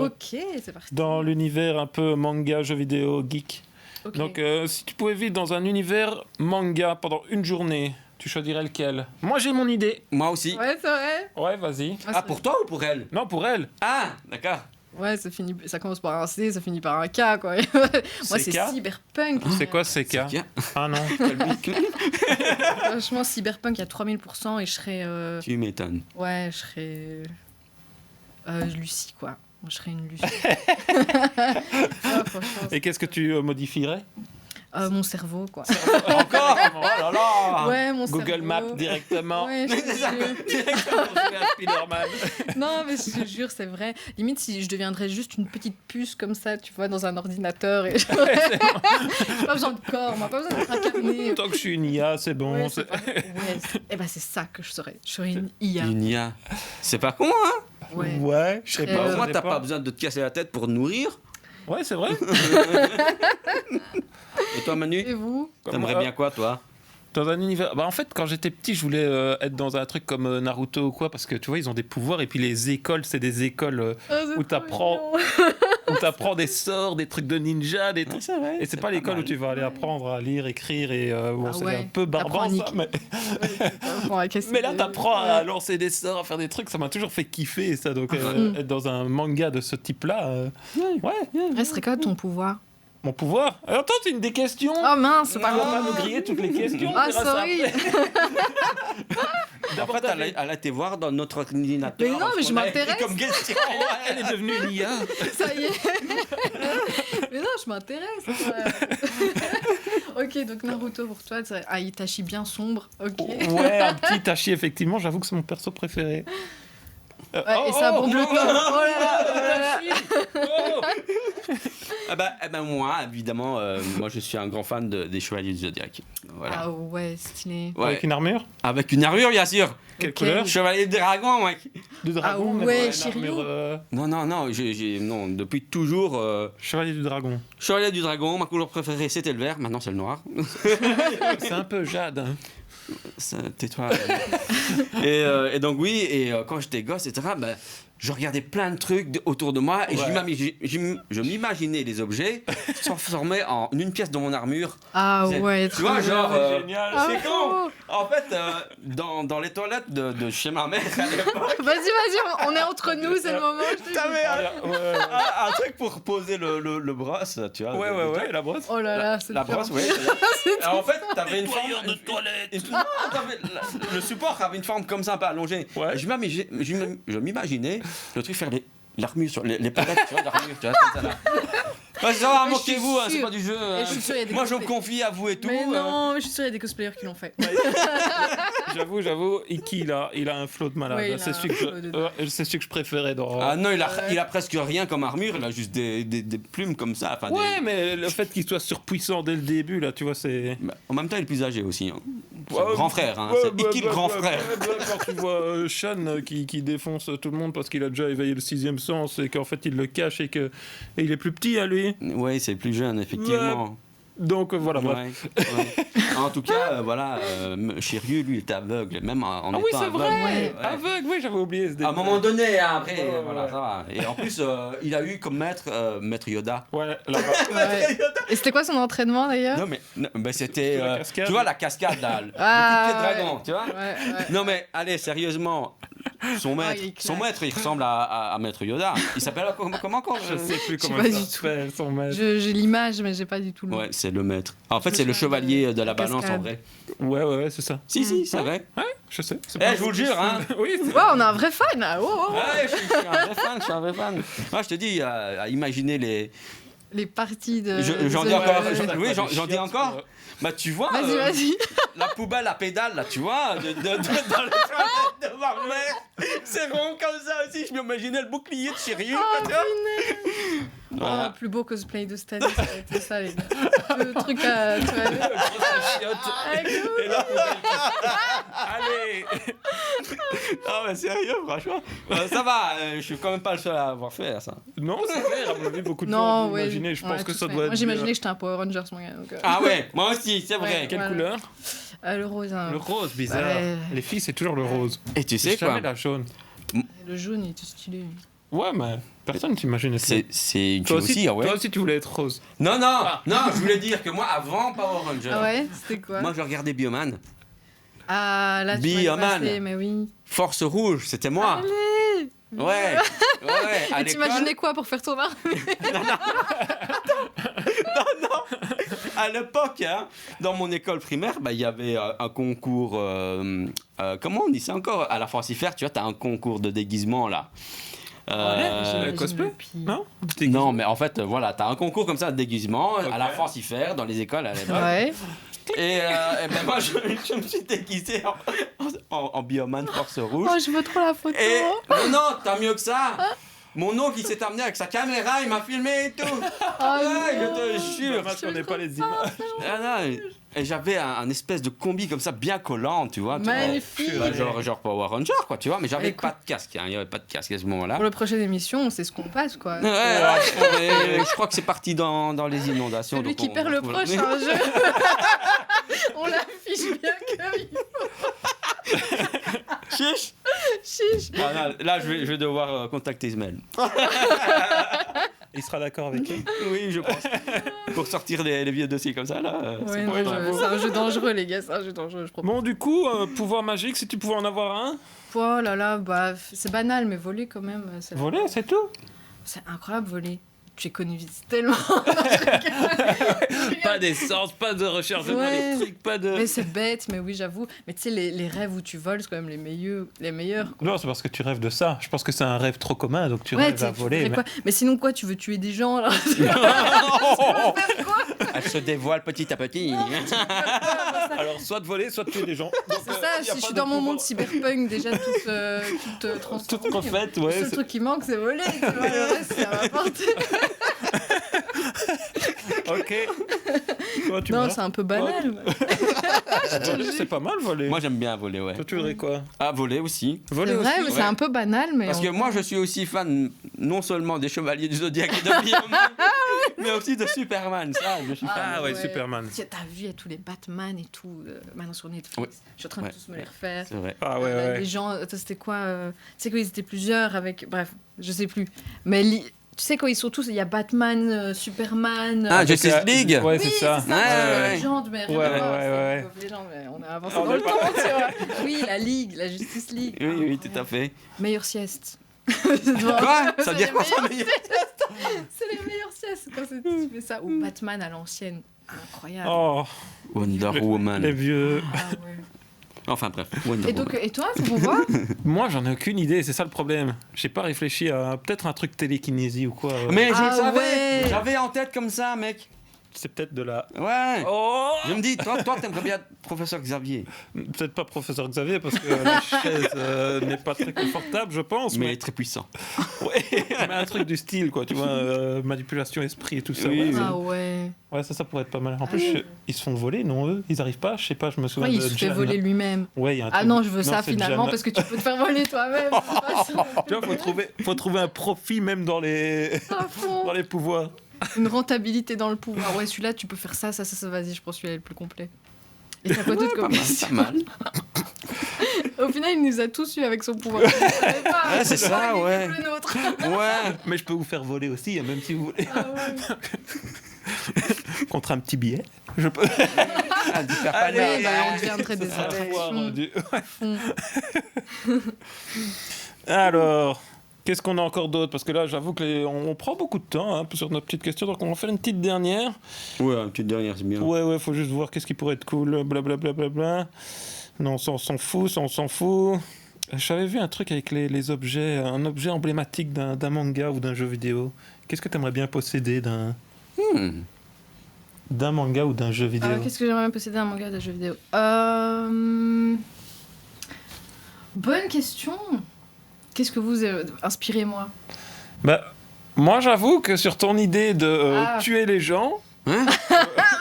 Ok, c'est parti. dans l'univers un peu manga, jeux vidéo, geek. Ok. Donc si tu pouvais vivre dans un univers manga pendant une journée, tu choisirais lequel? Moi j'ai mon idée. Moi aussi. Ouais, c'est vrai. Ouais, vas-y. Ah, pour toi ou pour elle? Non, pour elle. Ah, d'accord. Ouais, ça commence par un C, ça finit par un K, quoi. Moi, c'est CK? Cyberpunk. C'est quoi CK? Tiens, Ah non. Franchement, Cyberpunk, il y a 3000% et je serais... tu m'étonnes. Ouais, je serais... Lucie, quoi. Moi, je serais une Lucie. Ah, franchement, Et qu'est-ce que tu modifierais? mon cerveau, quoi. Encore? Oh là là! Ouais, mon Google cerveau. Maps directement. Ouais, je te jure. Directement jouer à Spider-Man. Non, mais je te jure, c'est vrai. Limite, si je deviendrais juste une petite puce comme ça, tu vois, dans un ordinateur. Et j'ai pas besoin de corps, moi, pas besoin d'être incarné. Tant que je suis une IA, c'est bon. Ouais, c'est- et ben c'est ça que je serais. Je serais une IA. Une IA. C'est pas con, hein? Ouais. Ouais, je sais Très, pas. ça Moi, t'as dépend. pas besoin de te casser la tête pour nourrir. Ouais, c'est vrai. Et toi, Manu? Et vous? T'aimerais bien quoi, toi? Dans un univers. Bah, en fait, quand j'étais petit, je voulais être dans un truc comme Naruto ou quoi, parce que tu vois, ils ont des pouvoirs, et puis les écoles, c'est des écoles où t'apprends des sorts, des trucs de ninja, des trucs. Et c'est pas l'école où tu vas aller apprendre à lire, écrire, et bon, Ah c'est ouais, un peu t'apprends à barbant ça, niquer. mais là t'apprends à lancer des sorts, à faire des trucs, ça m'a toujours fait kiffer ça, donc être dans un manga de ce type-là, Ce serait quoi ton pouvoir? mon pouvoir. Alors, attends, c'est une des questions. Oh mince, On va pardon. pas nous griller toutes les questions. Ah, on verra ça sorry. après. En fait, elle a été voir dans notre ordinateur. Mais non, mais ce je qu'on a écrit m'intéresse. comme question. Elle est devenue une IA. Ça y est. Mais non, je m'intéresse. Ok, donc Naruto pour toi, c'est ah, Itachi bien sombre. Ok. Ouais, un petit Tachi, effectivement, j'avoue que c'est mon perso préféré. Ouais, et ça bombe le temps. Oh là là, oh là là. Ah bah, moi, évidemment, moi je suis un grand fan des Chevaliers du Zodiac. Voilà. Ah ouais, stylé. Ouais. Avec une armure. Avec une armure, bien sûr. Quelle Ok. couleur? Chevalier de dragon, mec. Du dragon. Ah mais ouais, une Shiryu. armure, Non, non, depuis toujours. Chevalier du dragon. Chevalier du dragon, ma couleur préférée c'était le vert, maintenant c'est le noir. C'est un peu jade. Hein. Tais-toi. Et donc, oui, et quand j'étais gosse, etc., ben, je regardais plein de trucs autour de moi et Ouais. je m'imaginais les objets se transformer en une pièce de mon armure. Ah C'est- ouais, Tu vois, trop genre. bien. Génial. Ah, c'est quand fou. En fait, dans les toilettes de chez ma mère à l'époque, Vas-y, on est entre nous, c'est le moment. Je te dis. t'avais Ouais, un truc pour poser le brosse, tu vois. ouais, la brosse. Oh là là, c'est La dur. brosse, oui. En fait, t'avais une forme. de toilette. Non, le support avait une forme comme ça, un peu allongée. Ouais. Et je m'imaginais le truc faire l'armure sur les palettes, tu vois, l'armure, tu vois, comme ça là. Bah, ça va, Mais je suis moquez-vous, hein, c'est sûre. pas du jeu. Et je suis sûre, il y a des Moi, je me cosplayers. confie à vous et tout. Mais non, mais je suis sûre, il y a des cosplayers qui l'ont fait. J'avoue, Iki, il a un flow de malade. Ouais, il a c'est un celui flow de dingue. c'est celui que je préférais dans. Ah non, il a presque rien comme armure, il a juste des plumes comme ça. Enfin, Ouais, mais le fait qu'il soit surpuissant dès le début, là, tu vois, c'est. Bah, en même temps, il est plus âgé aussi. Hein. C'est Ouais, le grand frère, hein. Ouais, C'est Iki le grand frère. Quand tu vois Sean qui défonce tout le monde parce qu'il a déjà éveillé le sixième sens et qu'en fait il le cache et il est plus petit à lui. Ouais, c'est plus jeune, effectivement. Donc voilà, bref. Ouais. En tout cas, voilà, Shiryu, lui, il était aveugle, même en Ah oui, étant c'est aveugle. vrai. Ouais. Aveugle, oui, j'avais oublié ce À un détail. moment donné, hein, après, Ouais, voilà, ouais. ça va. Et en plus, il a eu comme maître Yoda. Ouais, là-bas. Ouais. Et c'était quoi son entraînement d'ailleurs? Non, mais c'était. Sur la cascade. Tu vois, la cascade, là. Le Ah, coup de pied de ouais. dragon, tu vois. Ouais, ouais. Non, mais allez, sérieusement, son Ah, maître, il claque. son maître, il ressemble à Maître Yoda. Il s'appelle comment encore Je sais plus sais comment pas il du s'appelle, son maître. J'ai l'image, mais j'ai pas du tout le nom. Ouais, c'est le maître. En fait, Je c'est me le souviens chevalier de la la balance en cascade. vrai. Ouais, c'est ça. Si, c'est vrai. Je sais. Eh, je vous le jure, hein. Oui, c'est Ouais, on a un vrai fan. Ah, Ouais, je suis un vrai fan. Moi, je te dis, à imaginer les. Les parties de. J'en dis de- encore. de- Oui, j'en dis encore. Bah, tu vois. Vas-y. La poubelle à pédale, là, tu vois, dans le toilette de ma mère. C'est rond comme ça aussi. Je m'imaginais le bouclier de Shiryu. Oh, tu vois. punaise. Voilà. Oh, plus beau cosplay de cette année, ça a été ça, les gars. Le truc à toilette. Ah, écoute. Et là, allez. Ah, mais sérieux, franchement. Ça va, je suis quand même pas le seul à avoir fait ça. Non, c'est clair, à mon avis, beaucoup de gens Non, ont ouais. imaginé. Je pense Ouais, que tout ça fait. doit être. Moi, j'imaginais que j'étais un Power Rangers, mon gars. Donc, Ah ouais, moi aussi, c'est vrai. Ouais. Quelle Voilà. couleur? Le rose, hein. Le rose, bizarre. Ouais. Les filles, c'est toujours le rose. Et tu sais C'est jamais quoi la jaune. Le jaune, il était stylé. Ouais, mais personne t'imaginait ça. C'est une Toi chose aussi, ah ouais. toi aussi, tu voulais être rose. Non, je voulais dire que moi, avant Power Ranger, Ah ouais, c'était quoi? moi je regardais Bioman. Ah, là, tu m'as Bioman. passé, mais oui. Force Rouge, c'était moi. Allez. Ouais, à Et l'école. t'imaginais quoi pour faire ton arme? À l'époque, hein, dans mon école primaire, bah, il y avait un concours. Comment on dit ça encore? À la Francifère, tu vois, t'as un concours de déguisement là. le cosplay? Non? Non, mais en fait, voilà, t'as un concours comme ça de déguisement à la Francifère dans les écoles à l'époque. Ouais. Et ben moi, je me suis déguisé en Bioman Force Rouge. Oh, je veux trop la photo. Et non, t'as mieux que ça. Mon oncle, il s'est amené avec sa caméra, il m'a filmé et tout. Oh, Ouais, non. je te jure. Dommage qu'on n'ait pas les images. Ah, non, et j'avais un espèce de combi comme ça, bien collant, tu vois. Magnifique. Bah, genre Power Ranger, quoi, tu vois. Mais j'avais Écoute. pas de casque, hein, il y avait pas de casque à ce moment-là. Pour la prochaine émission, on sait ce qu'on passe, quoi. Ouais, je crois que c'est parti dans les inondations. Celui donc qui on- perd le voilà. proche, c'est un jeu. On l'affiche bien comme il Chiche. chiche. Ah, non, là, je vais devoir contacter Ismaël. Il sera d'accord avec elle. Oui, je pense. Pour sortir les vieux dossiers comme ça, là. Ouais, non, c'est un jeu dangereux, les gars. C'est un jeu dangereux, je propose. Bon, du coup, pouvoir magique, si tu pouvais en avoir un, Oh là là, bah, c'est banal, mais voler quand même. voler, c'est tout. C'est incroyable, voler. Tu économises tellement. Pas d'essence, pas de recherche Ouais. électrique, pas de. Mais c'est bête, mais oui, j'avoue. Mais tu sais, les rêves où tu voles, c'est quand même les meilleurs. Non, c'est parce que tu rêves de ça. Je pense que c'est un rêve trop commun, donc tu Ouais, rêves à tu voler. ferais Mais... quoi mais sinon, quoi, tu veux tuer des gens alors Elle se dévoile petit à petit. Alors, soit de voler, soit de tuer des gens. Donc, C'est ça, y a si pas je suis de dans mon pouvoir- monde cyberpunk déjà toute transformée. Toute refaite, Le ouais. seul c'est- truc qui manque, c'est voler. Tu vois, le reste, ça va porter. Ok. Toi, tu Non, verras. c'est un peu banal. Voler, c'est pas mal voler. Moi, j'aime bien voler, ouais. Toi, tu voudrais quoi? Ah, voler aussi. Voler C'est vrai, aussi. mais c'est ouais. un peu banal, mais. Parce que moi, je suis aussi fan non seulement des Chevaliers du Zodiac et de Bioman, mais aussi de Superman. Ça, je suis fan. Ah ouais, Superman. T'as vu, il y a tous les Batman et tout, maintenant sur Netflix. Ouais. Je suis en train de Ouais. tous me les refaire. C'est vrai. Ah ouais, Les ouais. gens, attends, c'était quoi Tu sais qu'ils étaient plusieurs avec. Bref, je sais plus. Mais tu sais, quand ils sont tous, il y a Batman, Superman. Ah, Justice Avec la- League. Ouais, oui, c'est ça. Ouais, ouais. Légende, mais rien Ouais, à voir, ouais, c'est ouais. League of Legends, mais on a avancé On dans est le pas- temps, tu vois. Oui, la Ligue, la Justice League. Oui, oui, tout à fait. Meilleure sieste. Quoi? Ça veut dire quoi, ça, meilleure C'est les meilleures siestes quand tu fais ça. Ou Batman à l'ancienne. Incroyable. Oh, Wonder Woman. les vieux. Ah ouais. Enfin, bref. Wonder Et donc, Woman. et toi, tu vois Moi, j'en ai aucune idée, c'est ça le problème. J'ai pas réfléchi à peut-être un truc télékinésie ou quoi. Mais je Ah le savais. ouais. J'avais en tête comme ça, mec. C'est peut-être de la. Ouais. Oh, Je me dis, toi, t'aimerais bien être professeur Xavier. peut-être pas professeur Xavier parce que la chaise n'est pas très confortable, je pense. Mais il Mais, est très puissant. ouais, mais un truc du style, quoi, tu vois, manipulation esprit et tout ça. Oui, ouais, oui. Ah ouais. ouais, ça pourrait être pas mal. En plus, ils se font voler, non, eux? Ils arrivent pas, je sais pas, je me souviens Ouais, il de se fait Jan. voler lui-même. Ouais, il y a un Ah truc- non, je veux ça c'est finalement Jan. parce que tu peux te faire voler toi-même. c'est pas ça. Tu vois, faut trouver un profit même dans les, À fond. dans les pouvoirs. Une rentabilité dans le pouvoir. Ouais, celui-là, tu peux faire ça, vas-y, je pense que celui-là est le plus complet. Et t'as quoi d'autre Pas comme mal, question pas mal. Au final, il nous a tous eu avec son pouvoir. Je savais pas. Ouais, c'est ça, Il est ouais. plus le nôtre. Ouais. Mais je peux vous faire voler aussi, hein, même si vous voulez. Ah ouais. Contre un petit billet. Je peux. Allez, Allez, on deviendrait des attractions. Alors, qu'est-ce qu'on a encore d'autre? Parce que là, j'avoue que on prend beaucoup de temps hein, sur notre petite question, donc on va faire une petite dernière. Ouais, une petite dernière, c'est bien. Ouais, faut juste voir qu'est-ce qui pourrait être cool, blablabla. Non, ça, on s'en fout, ça, on s'en fout. J'avais vu un truc avec les objets, un objet emblématique d'un manga ou d'un jeu vidéo. Qu'est-ce que tu aimerais bien posséder d'un manga ou d'un jeu vidéo? Qu'est-ce que j'aimerais bien posséder un manga d'un jeu vidéo? Bonne question. Qu'est-ce que vous inspirez-moi? Bah, moi, j'avoue que sur ton idée de tuer les gens, Hein?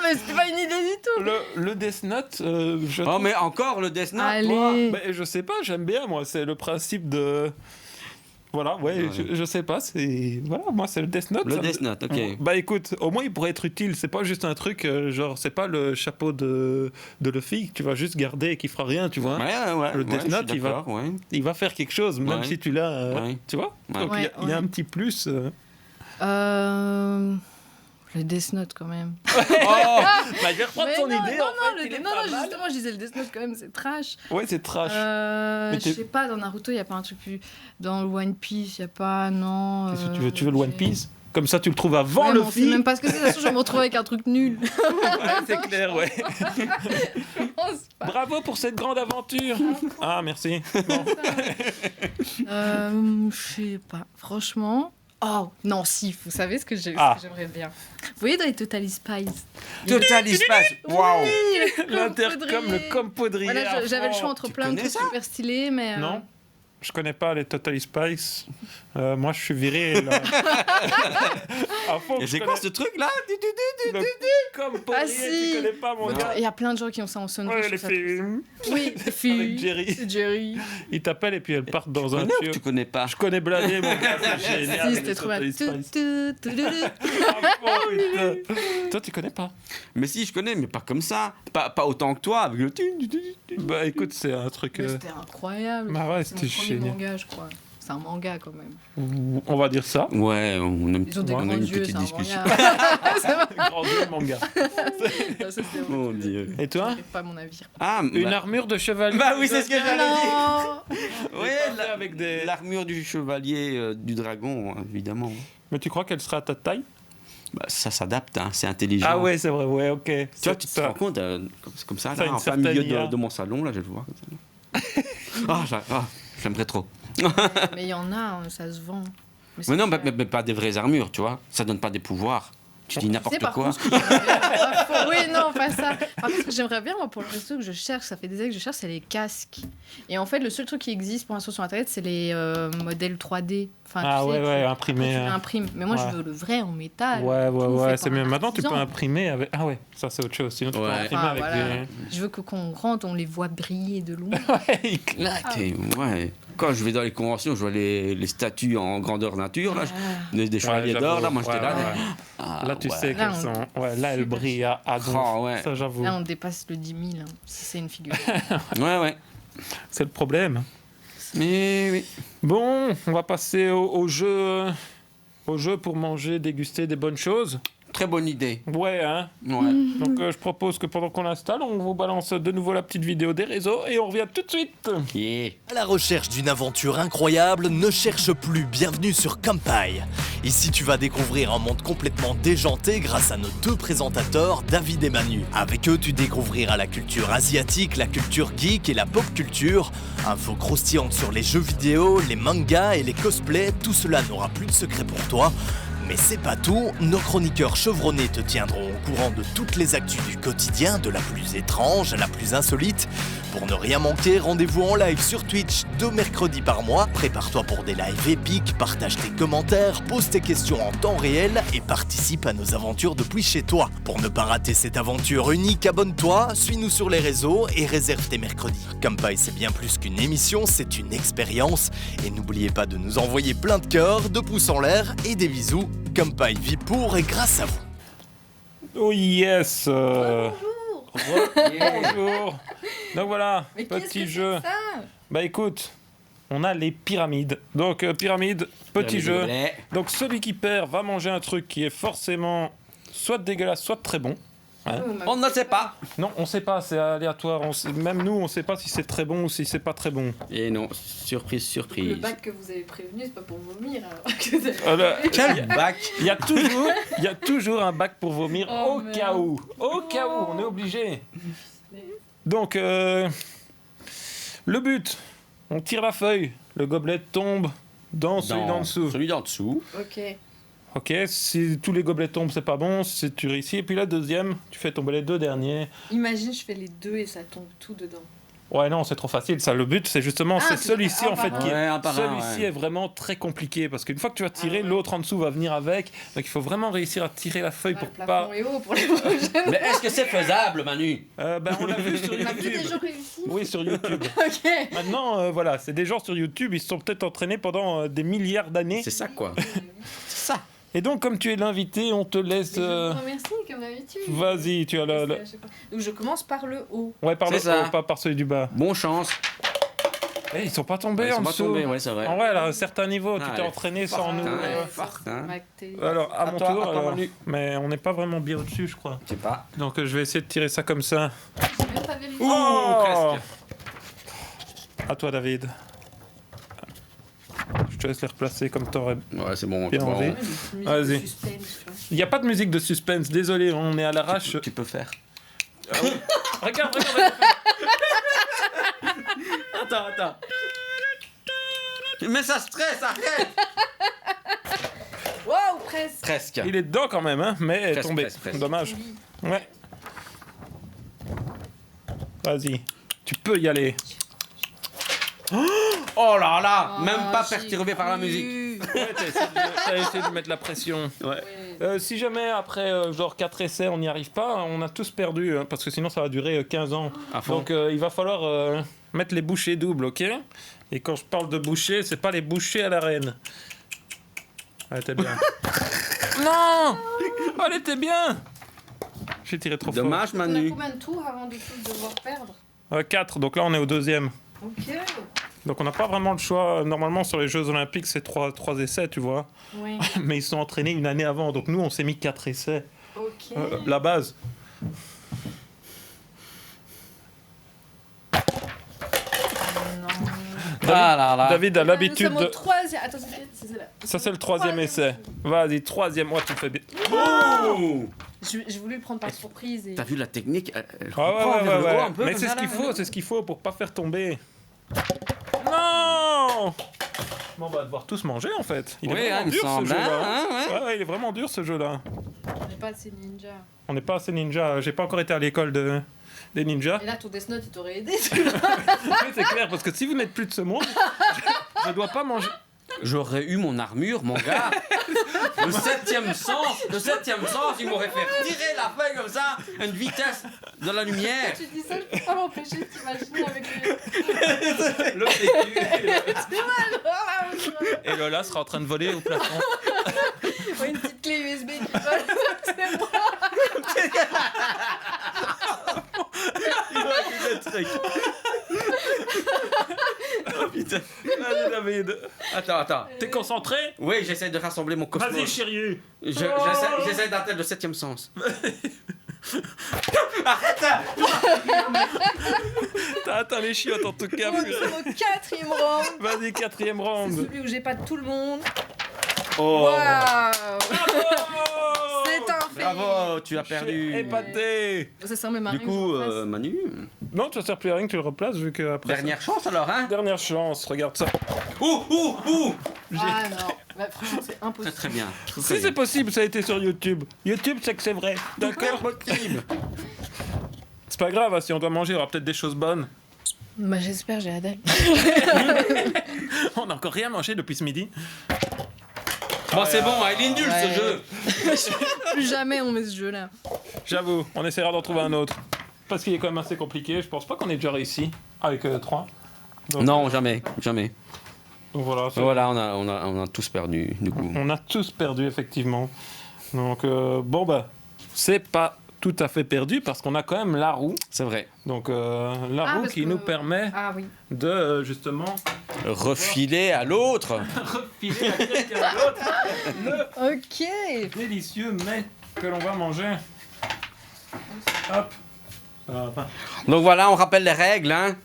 Mais c'est pas une idée du tout. le Death Note, je Oh, trouve- mais encore le Death Note, toi. Allez. Mais je sais pas, j'aime bien, moi. C'est le principe de. Voilà, ouais, Ouais. je sais pas. C'est. Voilà, moi, c'est le Death Note. Le ça me- Death Note, ok. Bah écoute, au moins il pourrait être utile. C'est pas juste un truc, genre, c'est pas le chapeau de Luffy que tu vas juste garder et qui fera rien, tu vois. Ouais, Le Death je suis Note, il va- d'accord, ouais. Il va faire quelque chose, même Ouais. si tu l'as. Ouais. Tu vois. Ouais. Donc il y a un petit plus. Le Death Note quand même. Oh Bah, je vais reprendre Mais ton non, idée. non, en fait, non, il est non, pas non, mal. justement, je disais le Death Note quand même, c'est trash. Ouais, c'est trash. Mais Je t'es- sais pas, dans Naruto, il y a pas un truc plus. Dans le One Piece, il y a pas, non. Qu'est-ce que tu veux le One Piece? Comme ça, tu le trouves avant Ouais, le mais on sait film. même pas ce que c'est, de toute façon, je vais me retrouver avec un truc nul. Ouais, c'est clair, ouais. Non, c'est pas Bravo pour cette grande aventure. Ah, merci. Bon. Je sais pas, franchement. Oh, non, si, vous savez ce que j'aimerais bien. Vous voyez dans les Totally Spies? Total Espace, waouh. Oui, L'intercom, le compoudrier. Voilà, j'avais le choix entre Tu plein de connais trucs ça super stylés, mais. Non, je connais pas les Totally Spice. Moi, je suis viré là. À fond, Et je c'est connais quoi ce truc là? le compoudrier, Ah, si. tu connais pas mon gars. Il y a plein de gens qui ont ça en sonnerie. Ouais, je les trouve ça filles, trop- Oui, les filles. Avec Jerry. C'est Jerry. Ils t'appellent et puis elles partent dans un Connais ou tuyau. tu connais pas? Je connais Bladé, mon gars, c'est génial. Si, les c'était trop bien. Totally Spice. Tout, À fond, putain. Toi, tu connais pas? Mais si, je connais, mais pas comme ça. Pas autant que toi, avec le... Bah écoute, c'est un truc. Mais c'était incroyable. Bah ouais, C'est c'était mon premier génial. manga, je crois. C'est un manga quand même. On va dire ça. Ouais, on a Ils ont des on a grands une yeux, petite c'est un discussion. manga. Grand jeu manga. Ça, c'est vrai. Mon Dieu. Et toi? C'est pas mon avis. Ah, Une bah, armure de chevalier. bah oui, c'est ce que j'allais dire. Non. Ouais, avec des. l'armure du chevalier du dragon, évidemment. Mais tu crois qu'elle sera à ta taille? Bah, ça s'adapte, hein, c'est intelligent. Ah ouais, c'est vrai, ouais, ok. Tu vois, tu te Ça- rends compte, comme ça, Ça a là, une en plein milieu certaine IA. de mon salon, là, je vais le voir. Comme ça. J'aimerais trop. Mais il y en a, hein, ça se vend. Mais non, c'est mais pas des vraies armures, tu vois. Ça donne pas des pouvoirs. Tu dis Tu sais, n'importe par quoi. contre, ce que j'aimerais bien- Oui, non, pas ça. Par contre, ce que j'aimerais bien, moi, pour le resto que je cherche, ça fait des années que je cherche, c'est les casques. Et en fait, le seul truc qui existe pour l'instant sur Internet, c'est les modèles 3D. Enfin, Ah tu sais, ouais, ouais, après, imprimé. tu l'imprimes. Mais moi, ouais. je veux le vrai en métal. Ouais, tout ouais, fait c'est par mieux. un Maintenant, tu peux artisan. imprimer avec. Ah ouais, ça c'est autre chose. Sinon, tu peux Ouais. imprimer Enfin, avec voilà. des. Je veux que quand on rentre, on les voit briller de loin. Ouais, il claque. Ah. Et ouais. Quand je vais dans les conventions, je vois les statues en grandeur nature, là, des chevaliers Ouais, d'or, j'avoue. là, moi j'étais Ouais, là. ouais. Ah, Là, tu ouais. sais Là, qu'elles on- sont. Ouais, là, elles brillent à donf. Oh, ouais. Ça, j'avoue. Là, on dépasse le 10 000, hein, si c'est une figure. Ouais. C'est le problème. Mais oui. Bon, on va passer au jeu. Au jeu pour manger, déguster des bonnes choses. Très bonne idée. Ouais, hein. Ouais. Donc, je propose que pendant qu'on l'installe, on vous balance de nouveau la petite vidéo des réseaux et on revient tout de suite. Yeah. À la recherche d'une aventure incroyable, ne cherche plus, bienvenue sur Kampai. Ici tu vas découvrir un monde complètement déjanté grâce à nos deux présentateurs, David et Manu. Avec eux tu découvriras la culture asiatique, la culture geek et la pop culture. Infos croustillantes sur les jeux vidéo, les mangas et les cosplays, tout cela n'aura plus de secret pour toi. Mais c'est pas tout, nos chroniqueurs chevronnés te tiendront au courant de toutes les actus du quotidien, de la plus étrange à la plus insolite. Pour ne rien manquer, rendez-vous en live sur Twitch 2 mercredis par mois. Prépare-toi pour des lives épiques, partage tes commentaires, pose tes questions en temps réel et participe à nos aventures depuis chez toi. Pour ne pas rater cette aventure unique, abonne-toi, suis-nous sur les réseaux et réserve tes mercredis. Kampai, c'est bien plus qu'une émission, c'est une expérience. Et n'oubliez pas de nous envoyer plein de cœurs, de pouces en l'air et des bisous. Kampai vit pour et grâce à vous. Oh yes. Bonjour. Donc voilà, Mais qu'est-ce petit que jeu. c'est que ça Bah écoute, on a les pyramides. Donc pyramide, petit jeu. Donc celui qui perd va manger un truc qui est forcément soit dégueulasse, soit très bon. Hein. On ne sait pas. Non, on sait pas, c'est aléatoire. Même nous, on sait pas si c'est très bon ou si c'est pas très bon. Et non, surprise, Le surprise. bac que vous avez prévenu, c'est pas pour vomir. Alors que vous avez Quel bac? Il y a toujours un bac pour vomir Oh, au merde. cas où. Au cas où, on est obligé. Donc, le but, on tire la feuille, le gobelet tombe dans celui d'en dessous. Celui d'en dessous. Ok. Ok, si tous les gobelets tombent, c'est pas bon, si tu réussis. Et puis la deuxième, tu fais tomber les deux derniers. Imagine, je fais les deux et ça tombe tout dedans. Ouais, non, c'est trop facile. Ça, le but, c'est justement, c'est c'est celui-ci un en fait par qui un. est. Ouais, un par un, Celui-ci ouais. est vraiment très compliqué parce qu'une fois que tu vas tirer, Ah ouais. l'autre en dessous va venir avec. Donc il faut vraiment réussir à tirer la feuille Ouais, pour le pas. plafond est haut pour les prochaines. Mais est-ce que c'est faisable, Manu? On l'a vu sur On a vu des YouTube. gens réussis. Oui, sur YouTube. Ok. Maintenant, voilà, c'est des gens sur YouTube, ils se sont peut-être entraînés pendant des milliards d'années. C'est ça, quoi. C'est ça. Et donc, comme tu es l'invité, on te laisse. Mais je vous remercie comme d'habitude. Vas-y, tu as Je sais pas. Donc je commence par le haut. Ouais, par C'est le ça. haut, pas par celui du bas. Bon chance. Ils sont pas tombés Ils en sont pas dessous. tombés, ouais, c'est vrai. En vrai, à un certain niveau, tu Ah, t'es ouais. entraîné sans nous. Putain, euh. ouais. Fort, hein. Alors, à mon toi, tour, à toi, alors. Manu. Mais on n'est pas vraiment bien au-dessus, je crois. Je sais pas. Donc, je vais essayer de tirer ça comme ça. J'ai même pas vérifié. Ouh, Oh presque. À toi, David. Je te laisse les replacer comme t'aurais. Ouais, c'est bon. Bien c'est bon. enlevé. Ouais, mais c'est une musique Vas-y. de suspense, tu vois. Il n'y a pas de musique de suspense, désolé, on est à l'arrache. Tu peux faire. Regarde. Attends. Mais ça stresse, arrête. Wow, presque. Presque. Il est dedans quand même, hein, mais elle est Presque, tombée. presque. Dommage. Ouais. Vas-y, tu peux y aller. Oh là là, Oh, même pas j'ai perturbé par la cru. musique. Ouais, t'as essayé de mettre la pression. Ouais. Ouais. Si jamais après genre 4 essais on n'y arrive pas, on a tous perdu, hein, parce que sinon ça va durer 15 ans. À fond. Donc il va falloir mettre les bouchées doubles, ok? Et quand je parle de bouchées, c'est pas les bouchées à la reine. Elle était bien. Non! Elle était bien! J'ai tiré trop Dommage, On a Manu. combien de tours avant de devoir perdre? fort. 4, donc là on est au deuxième. Ok. Donc on n'a pas vraiment le choix. Normalement sur les Jeux Olympiques c'est 3 essais, tu vois. Oui. Mais ils se sont entraînés une année avant, donc nous on s'est mis 4 essais. Ok. La base. Non. Ah là là. David a l'habitude Nous sommes de... au troisième. Attends, c'est là. Ça c'est le troisième Troisième essai. Vas-y, troisième. Ouais, tu le fais bien. Oh. J'ai voulu le prendre par surprise. Et... T'as vu la technique? Elle Ah reprend ouais, vers le ouais, haut ouais. un peu Mais comme c'est ça, ce qu'il là. faut, c'est ce qu'il faut pour pas faire tomber. Non! Bon, on va devoir tous manger en fait. Il est Oui, vraiment hein, il me dur ce semble, jeu-là. hein, ouais. Ouais, il est vraiment dur ce jeu-là. On n'est pas assez ninja. On n'est pas assez ninja. J'ai pas encore été à l'école des ninjas. Et là, ton Death Note, il t'aurait aidé. Oui, c'est clair, parce que si vous n'êtes plus de ce monde, je dois pas manger. J'aurais eu mon armure, mon gars. Le septième sens, il m'aurait fait tirer la feuille comme ça, à une vitesse de la lumière. Tu dis ça, je peux pas m'empêcher de t'imaginer avec les... Le Et Lola sera en train de voler au plafond. Ouais, une petite clé USB qui vole. C'est moi. Oh putain. Vas-y, David. Attends. T'es concentré? Oui, j'essaie de rassembler mon cosmos. Vas-y, chérie. J'essaie d'atteindre le septième sens. T'as atteint les chiottes en tout cas. Nous sommes au quatrième round. Vas-y, quatrième C'est round. celui où j'ai pas tout le monde. Oh. Waouh. Bravo! C'est un fait. Bravo, tu as Je suis perdu. épaté. Ça sert même à Du rien que coup, je refasse. Manu, Non, ça sert plus à rien que tu le replaces vu que après. dernière chance alors, hein? Dernière chance, regarde ça. Ouh. Ah non, bah, franchement, c'est Très impossible. très bien. Si c'est possible, ça a été sur YouTube. YouTube, c'est que c'est vrai. D'accord? possible. C'est pas grave, hein, si on doit manger, il y aura peut-être des choses bonnes. Bah j'espère, j'ai la dalle. On n'a encore rien mangé depuis ce midi. Bon, c'est bon, il est nul Ouais. ce jeu. Plus jamais on met ce jeu-là. J'avoue, on essaiera d'en trouver un autre. Parce qu'il est quand même assez compliqué. Je pense pas qu'on ait déjà réussi avec 3. Non, jamais. Donc voilà, c'est- Voilà, on a tous perdu, du coup. on a tous perdu effectivement. Donc bon bah, c'est pas tout à fait perdu parce qu'on a quand même la roue. C'est vrai. Donc la Ah, roue parce qui que- nous permet Ah oui. de justement Refiler à l'autre. refiler à quelqu'un d'autre le Ok. délicieux mets que l'on va manger. Hop. Ça va pas. Donc voilà, on rappelle les règles. Hein.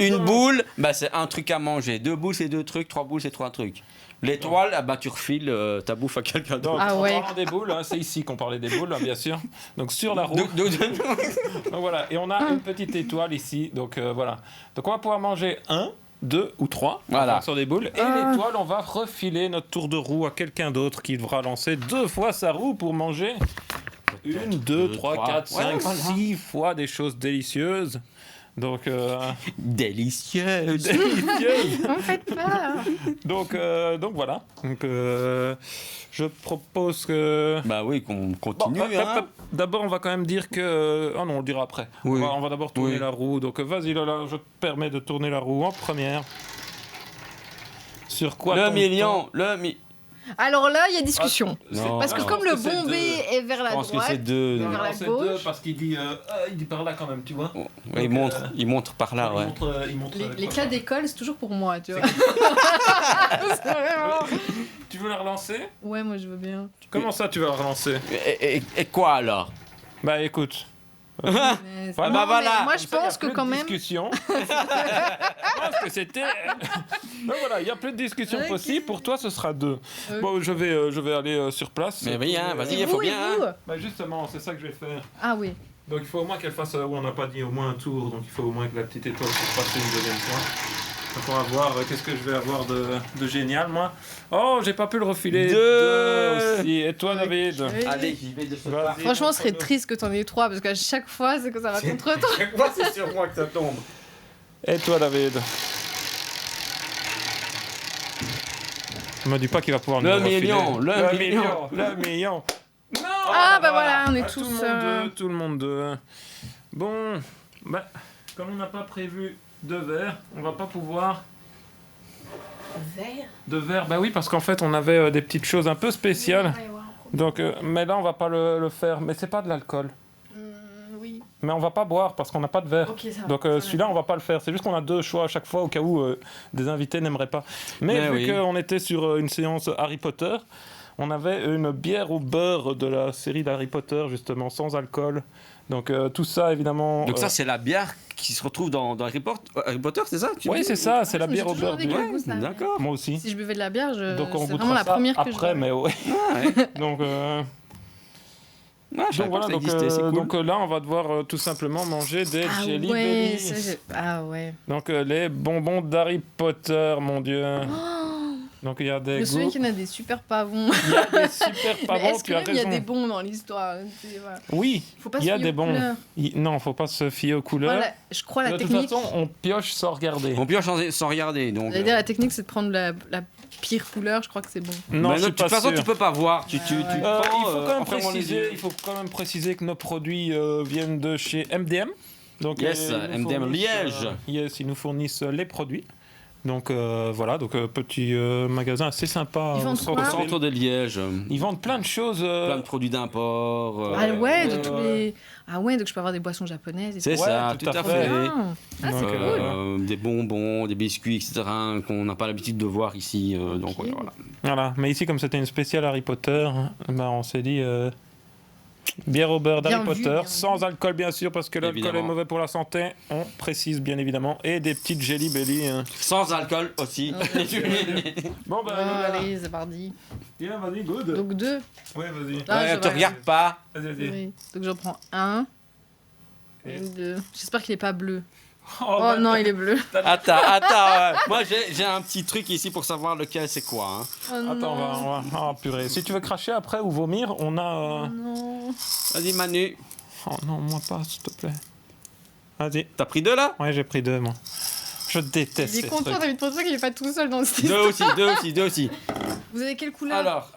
Une boule, bah, c'est un truc à manger. 2 boules, c'est 2 trucs. 3 boules, c'est 3 trucs. L'étoile, ah bah, tu refiles ta bouffe à quelqu'un d'autre. Donc, Ah en ouais. parlant des boules, hein, c'est ici qu'on parlait des boules, hein, bien sûr. Donc sur la roue. Donc voilà, et on a une petite étoile ici. Donc voilà. Donc on va pouvoir manger 1, 2 ou 3 Voilà. sur des boules. Et l'étoile, on va refiler notre tour de roue à quelqu'un d'autre qui devra lancer 2 fois sa roue pour manger 1, 2, 3, 4, 5, 6 fois des choses délicieuses. Donc Délicieuse. délicieuses. En fait pas. Donc voilà. Donc je propose que Bah oui, qu'on continue. Bon, hop, hein. hop, hop. D'abord, on va quand même dire que... Ah non, on le dira après. Oui. On va d'abord tourner Oui. la roue. Donc, vas-y, Lola, je te permets de tourner la roue en première. Sur quoi Le tombe-t-on million, Alors là, il y a discussion. Non. Parce que non, comme parce le que c'est bombé deux. est vers Je la pense que droite, c'est 2. vers la c'est gauche. 2 parce qu'il dit par là quand même, tu vois. Il montre par là, ouais. Il montre les quoi, cas ça. d'école, c'est toujours pour moi, tu vois. C'est vraiment- Tu veux la relancer? Ouais, moi je veux bien. Comment ça, tu veux la relancer? Et quoi alors? Bah, écoute. Mais- bah, Non, bah, mais voilà. moi Comme je ça, y a pense que plus de quand même. discussion. Je pense que c'était. Donc voilà, il n'y a plus de discussion Ok. possible. Pour toi, ce sera 2. Bon, je vais aller sur place. Mais oui, hein, vas-y, Et il vous, faut et bien. vous Hein. Bah justement, c'est ça que je vais faire. Ah oui. Donc il faut au moins qu'elle fasse, on n'a pas dit au moins un tour, donc il faut au moins que la petite étoile puisse passer une deuxième fois. Donc on va voir qu'est-ce que je vais avoir de génial, moi. Oh, j'ai pas pu le refiler. 2 aussi. Et toi, David? Ok. Allez, j'y vais de ce Vas-y. pas. Franchement, ce serait triste que t'en aies 3 parce qu'à chaque fois, c'est que ça va contre toi. Chaque fois, c'est sur moi que ça tombe. Et toi, David? Ne me dis pas qu'il va pouvoir nous Le refiler. million, le million. Le million. Non. Ah, bah voilà, on est Ah, tous, Tout le monde, tout le monde. Bon, bah, comme on n'a pas prévu de verre, on va pas pouvoir. Vert. De verre, bah oui, parce qu'en fait, on avait des petites choses un peu spéciales. Donc, mais là, on va pas le faire. Mais c'est pas de l'alcool. Oui. Mais on va pas boire parce qu'on n'a pas de verre. Ok, ça va. Donc celui-là, on va pas le faire. C'est juste qu'on a 2 choix à chaque fois au cas où des invités n'aimeraient pas. Mais Mais vu oui. qu'on était sur une séance Harry Potter, on avait une bière au beurre de la série d'Harry Potter, justement, sans alcool. Donc tout ça, évidemment... Donc ça, c'est la bière qui se retrouve dans Harry Potter, c'est ça tu Oui, dis c'est ça, c'est la J'ai bière au toujours beurre. dit que- Ouais, goût, ça. d'accord. Moi aussi. Si je buvais de la bière, Donc on c'est vraiment goûtera la ça première que après, je mais ouais. Ah, ouais. Donc, Ah, je savais donc pas voilà, que ça donc, existait, c'est cool. donc là, on va devoir tout simplement manger des Ah Jelly ouais, Bellies. ça, ah ouais. Donc les bonbons d'Harry Potter, mon Dieu. Donc il y a Je des me souviens goûts. qu'il y en a des super pas bons. Il y a des super pas Mais bons, est-ce que tu as même il y a raison. des bons dans l'histoire? Voilà. Oui, Faut pas il se y a fier des aux bons. couleurs. Non, faut pas se fier aux couleurs. Voilà, je crois la De toute technique. façon, on pioche sans regarder. On peut changer sans regarder. Donc, J'allais dire la technique, c'est de prendre la pire couleur. Je crois que c'est bon. Non, mais je de suis toute pas façon, sûr. tu peux pas voir. Tu ouais. prends, il faut quand même fermons les préciser, yeux. il faut quand même préciser que nos produits viennent de chez MDM. Donc, Yes, ils nous MDM fournissent, Liège. Yes, ils nous fournissent les produits. Donc voilà, donc petit magasin assez sympa. Ils vendent au centre quoi Au de centre ville. de Liège, Ils vendent plein de choses. plein de produits d'import. Ah ouais, de ouais, tous ouais. les. Ah ouais, donc je peux avoir des boissons japonaises. Et C'est tout. Ouais, ça, tout tout à à fait. fait. Ah, ah, c'est Donc, cool. Des bonbons, des biscuits, etc. qu'on n'a pas l'habitude de voir ici. Donc Ok. ouais, voilà. Voilà, mais ici, comme c'était une spéciale Harry Potter, ben, on s'est dit bière au beurre d'Harry Bien vu, Potter, bien sans vu. alcool bien sûr, parce que l'alcool est Évidemment. mauvais pour la santé, on précise bien évidemment, et des petites Jelly Belly. Sans alcool aussi. Bon, ben, Ah, allez, c'est parti. viens, vas-y, good. Donc 2. Ouais, vas-y. Là, Ouais, je te vais- regarde pas. Vas-y, vas-y. Oui. Donc j'en prends un. Et- Et 2. J'espère qu'il est pas bleu. Oh, Oh ben, non, il est bleu. Attends. Moi, j'ai un petit truc ici pour savoir lequel c'est quoi. Hein. Oh Attends, non. on va. Ah, purée. Si tu veux cracher après ou vomir, on a. Oh non. Vas-y, Manu. Oh non, moi pas, s'il te plaît. Vas-y. T'as pris 2 là? Ouais, j'ai pris 2, moi. Je déteste Il est ces content, trucs. David, pour ça qu'il est pas tout seul dans cette 2 histoire. aussi, 2 aussi. Vous avez quelle couleur? Alors,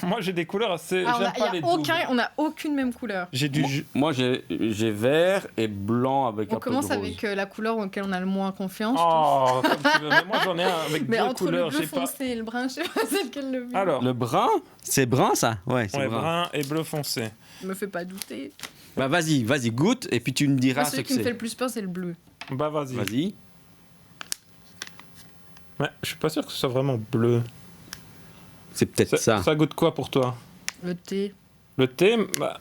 Moi, j'ai des couleurs assez. Ah, J'aime pas les doubles. on a aucune même couleur. J'ai du. moi j'ai vert et blanc avec On un peu de commence rose. avec la couleur auquel on a le moins confiance. Oh, comme tu veux. Mais moi, j'en ai un avec Mais deux entre couleurs. le bleu J'ai pas. foncé et le brun, je sais pas c'est lequel le mieux. Alors, Le brun? C'est brun ça? Ouais, c'est ouais, brun. brun et bleu foncé. Me fais pas douter. Bah vas-y, goûte et puis tu me diras Moi, ce celui que qui me fait c'est. le plus peur, c'est le bleu. Bah, vas-y. Vas-y. Ouais, je suis pas sûr que ce soit vraiment bleu. C'est peut-être ça. Ça goûte quoi pour toi? Le thé. Le thé, bah,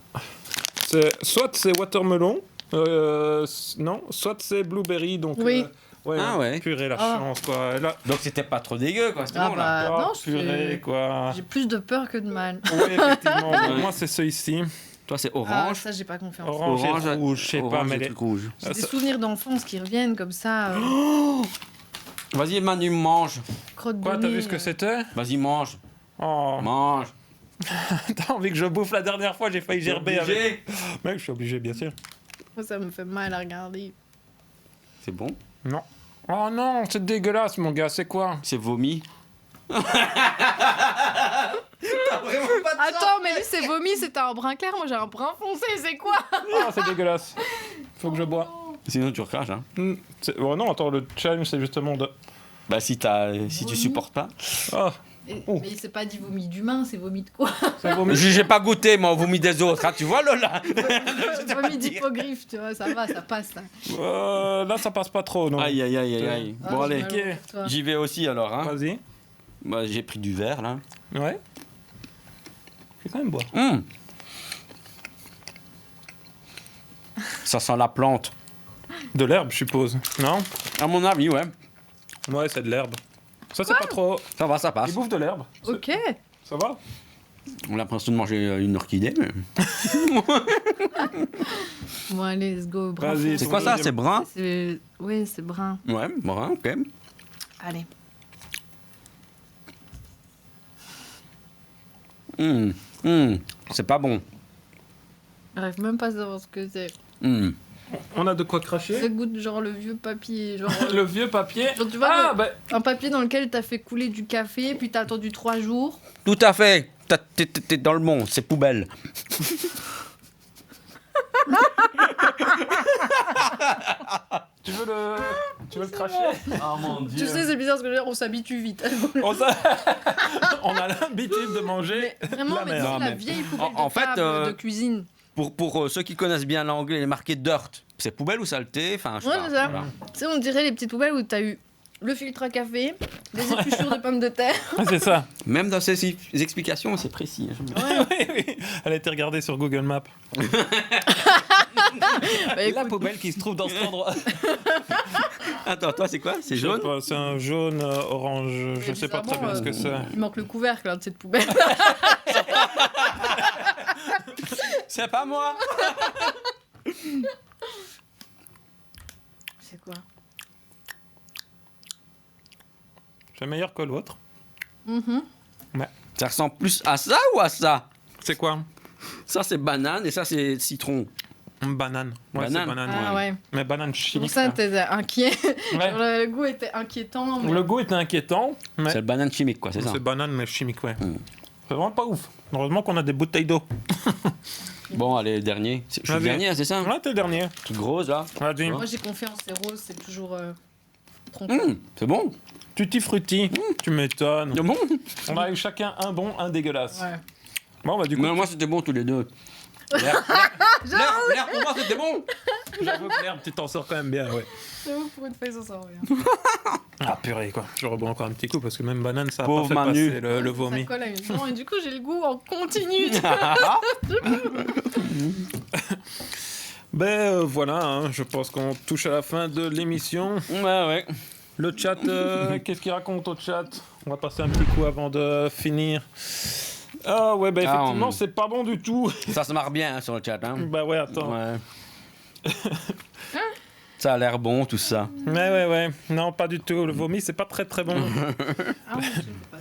soit c'est watermelon, non, soit c'est blueberry, donc... Oui. Ouais, Ah ouais. Purée, la Ah. chance, quoi. Là, Donc c'était pas trop dégueu, quoi. C'était Ah bon, là. bah oh, non, purée, quoi. j'ai plus de peur que de mal. Oui, effectivement. Ouais. Moi, c'est celui-ci. Toi, c'est Ah, orange. ça, j'ai pas confiance. Orange et rouge, je sais pas, orange mais et les... truc rouge. J'ai des ça- souvenirs d'enfance qui reviennent comme ça. Vas-y, Manu, mange. Crotte Quoi, de t'as nez, vu ce que c'était? Vas-y, mange. Oh, Mange. t'as envie que je bouffe la dernière fois, j'ai failli gerber avec... Obligé. Mec, je suis obligé, bien sûr. Moi, ça me fait mal à regarder. C'est bon. Non. Oh non, c'est dégueulasse, mon gars, c'est quoi? C'est vomi. Attends, mais lui, c'est vomi, c'était un brun clair. Moi, j'ai un brun foncé, c'est quoi? Oh, c'est dégueulasse. Faut que je bois. Sinon, tu recraches, hein. Oh non, attends, le challenge, c'est justement de... Bah, si tu supportes pas. Oh, Oh. Mais c'est pas dit vomi d'humain, c'est vomi de quoi? c'est vomi. J'ai pas goûté, moi, au vomi des autres. Hein. Tu vois, Lola? Vomi d'hippogriffe, tu vois, ça va, ça passe. Là, Là, ça passe pas trop, non. Aïe, aïe, aïe, aïe, aïe. Ah, Bon, j'ai allez. mal au ventre, toi. J'y vais aussi, alors. Hein. Vas-y. Bah, j'ai pris du verre, là. Ouais. Je vais quand même boire. Ça sent la plante. De l'herbe, je suppose. Non? À mon avis, ouais. Ouais, c'est de l'herbe. Ça, c'est pas trop. Ça va, ça Il passe. bouffe de l'herbe. Ok. Ça va? On a l'impression de manger une orchidée. Mais... Bon, allez, let's go. brun Vas-y. C'est foncé. quoi ça? C'est brun? Oui, c'est brun. Ouais, brun, ok. Allez. C'est pas bon. J'arrive même pas à savoir ce que c'est. On a de quoi Ça cracher? goûte genre le vieux papier. Genre, Le vieux papier. genre, tu vois, Ah, bah. un papier dans lequel t'as fait couler du café, puis t'as attendu 3 jours. Tout à fait. T'es dans le monde, c'est poubelle. Tu veux le cracher? Oh mon Tu sais, c'est bizarre ce que je veux dire, on s'habitue vite. On a l'habitude de manger. Mais vraiment, La mais merde. c'est Non, la mais- vieille poubelle En de fait, table de cuisine. Pour ceux qui connaissent bien l'anglais, il est marqué dirt. C'est poubelle ou saleté? Enfin, je sais Ouais, pas, c'est ça. voilà. Tu sais, on dirait les petites poubelles où t'as eu le filtre à café, les épluchures de pommes de terre. Ah, c'est ça. Même dans ces explications, c'est précis. Oui, oui. Elle a été regardée sur Google Maps. Bah, La écoute, poubelle qui se trouve dans cet endroit. Attends, toi, c'est quoi? C'est Je sais jaune? pas, c'est un jaune orange. Je sais pas très bien ce que c'est. il manque le couvercle hein, de cette poubelle. C'est pas moi! C'est quoi? C'est meilleur que l'autre. Mhm. Ça ressemble plus à ça ou à ça? C'est quoi? Ça, c'est banane et ça, c'est citron. Banane. Ouais, Banane. c'est banane. Ah ouais. Mais banane Pour chimique. ça, là. t'étais inquiet. Ouais. Genre, le goût était inquiétant. Mais... Le goût était inquiétant, mais C'est le banane chimique, quoi, c'est ça? c'est banane mais chimique, ouais. Mm. C'est vraiment pas ouf. Heureusement qu'on a des bouteilles d'eau. Bon, allez, le dernier. Je suis le Vas-y. dernier, c'est ça? Ouais, t'es le dernier. Toute grosse, là. Vas-y. Moi, j'ai confiance, c'est rose, c'est toujours trompeur. C'est bon. Tutti frutti. Tu m'étonnes. C'est bon. On a eu chacun un bon, un dégueulasse. Ouais. Bon, bah du coup, Mais moi, c'était bon tous les deux. L'air pour moi, c'était bon. j'avoue que l'herbe, tu t'en sors quand même bien, ouais. C'est ouf, pour une fois, ça sort bien. Ah purée, quoi. Je rebois encore un petit coup parce que même banane, ça a Pauvre pas fait Manu. passer le Ça vomi. colle à une dent et du coup, j'ai le goût en continu. Ben voilà, hein, je pense qu'on touche à la fin de l'émission. Ouais. Le chat, qu'est-ce qu'il raconte au chat? On va passer un petit coup avant de finir. Ah ouais, bah effectivement, c'est pas bon du tout. Ça se marre bien hein, sur le chat. Hein. Bah ouais, attends. Ouais. Ça a l'air bon, tout ça. Ouais. Non, pas du tout. Le vomi, c'est pas très très bon. Ah ouais, je sais pas.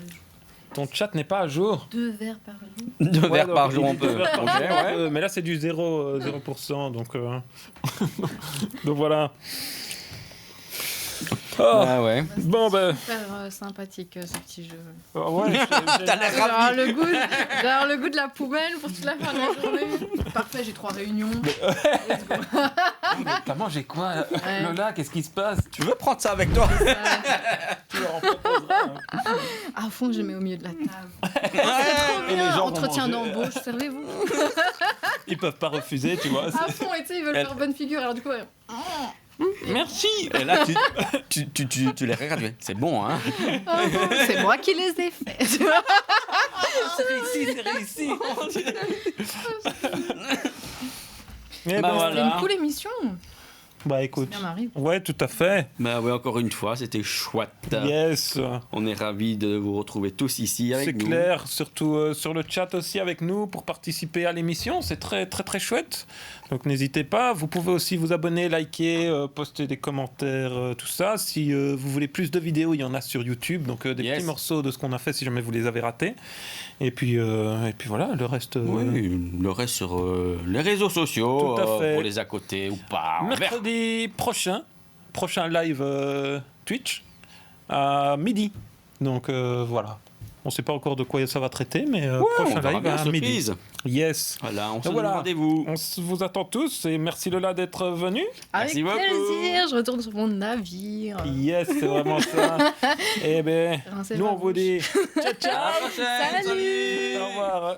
Ton chat n'est pas à jour. 2 verres par jour. 2 Ouais, verres donc, par il jour, dit on peut. deux verres par Ok, jour, ouais. mais là, c'est du 0%, donc... donc voilà. Ah, Ouais. bon, ben... Super sympathique ce petit jeu. ouais, T'as l'air J'ai avoir ravi. le goût, j'ai avoir le goût de la poubelle pour toute la fin de la journée. Parfait, j'ai 3 réunions. Let's go. T'as mangé quoi, Ouais. Lola? Qu'est-ce qui se passe? Tu veux prendre ça avec toi? Tu leur en proposeras, hein. À fond, je mets au milieu de la table. Et les Bien, gens vont entretien manger. d'embauche, servez-vous. Ils peuvent pas refuser, tu vois. À fond, et tu sais, ils veulent faire bonne figure. Alors du coup, Merci. Et là, tu les regardes. C'est bon, hein? c'est moi qui les ai faits. Tu vois, c'est réussi. Eh Bah ben, voilà. C'était une cool émission. Bah C'est écoute, bien Marie. ouais, tout à fait. Bah oui, encore une fois, c'était chouette. Yes. On est ravis de vous retrouver tous ici avec C'est nous. clair, surtout sur le chat aussi avec nous pour participer à l'émission, c'est très très très chouette. Donc n'hésitez pas, vous pouvez aussi vous abonner, liker, poster des commentaires, tout ça. Si vous voulez plus de vidéos, il y en a sur YouTube, donc des Yes. petits morceaux de ce qu'on a fait si jamais vous les avez ratés. Et puis voilà, le reste. Oui, le reste sur les réseaux sociaux, Tout à fait. pour les à côté ou pas. on verra. Mercredi prochain live Twitch à midi. Donc voilà. On ne sait pas encore de quoi ça va traiter, mais Ouais, on prochain verra live bien, à midi. surprise. Yes. Voilà, on se Donc donne voilà. rendez-vous. On vous attend tous et merci Lola d'être venue. Avec Merci beaucoup. plaisir, je retourne sur mon navire. Yes, c'est vraiment ça. Eh ben, Rincer nous ma on vous bouche. dit ciao ciao. À la prochaine. Salut. Au revoir.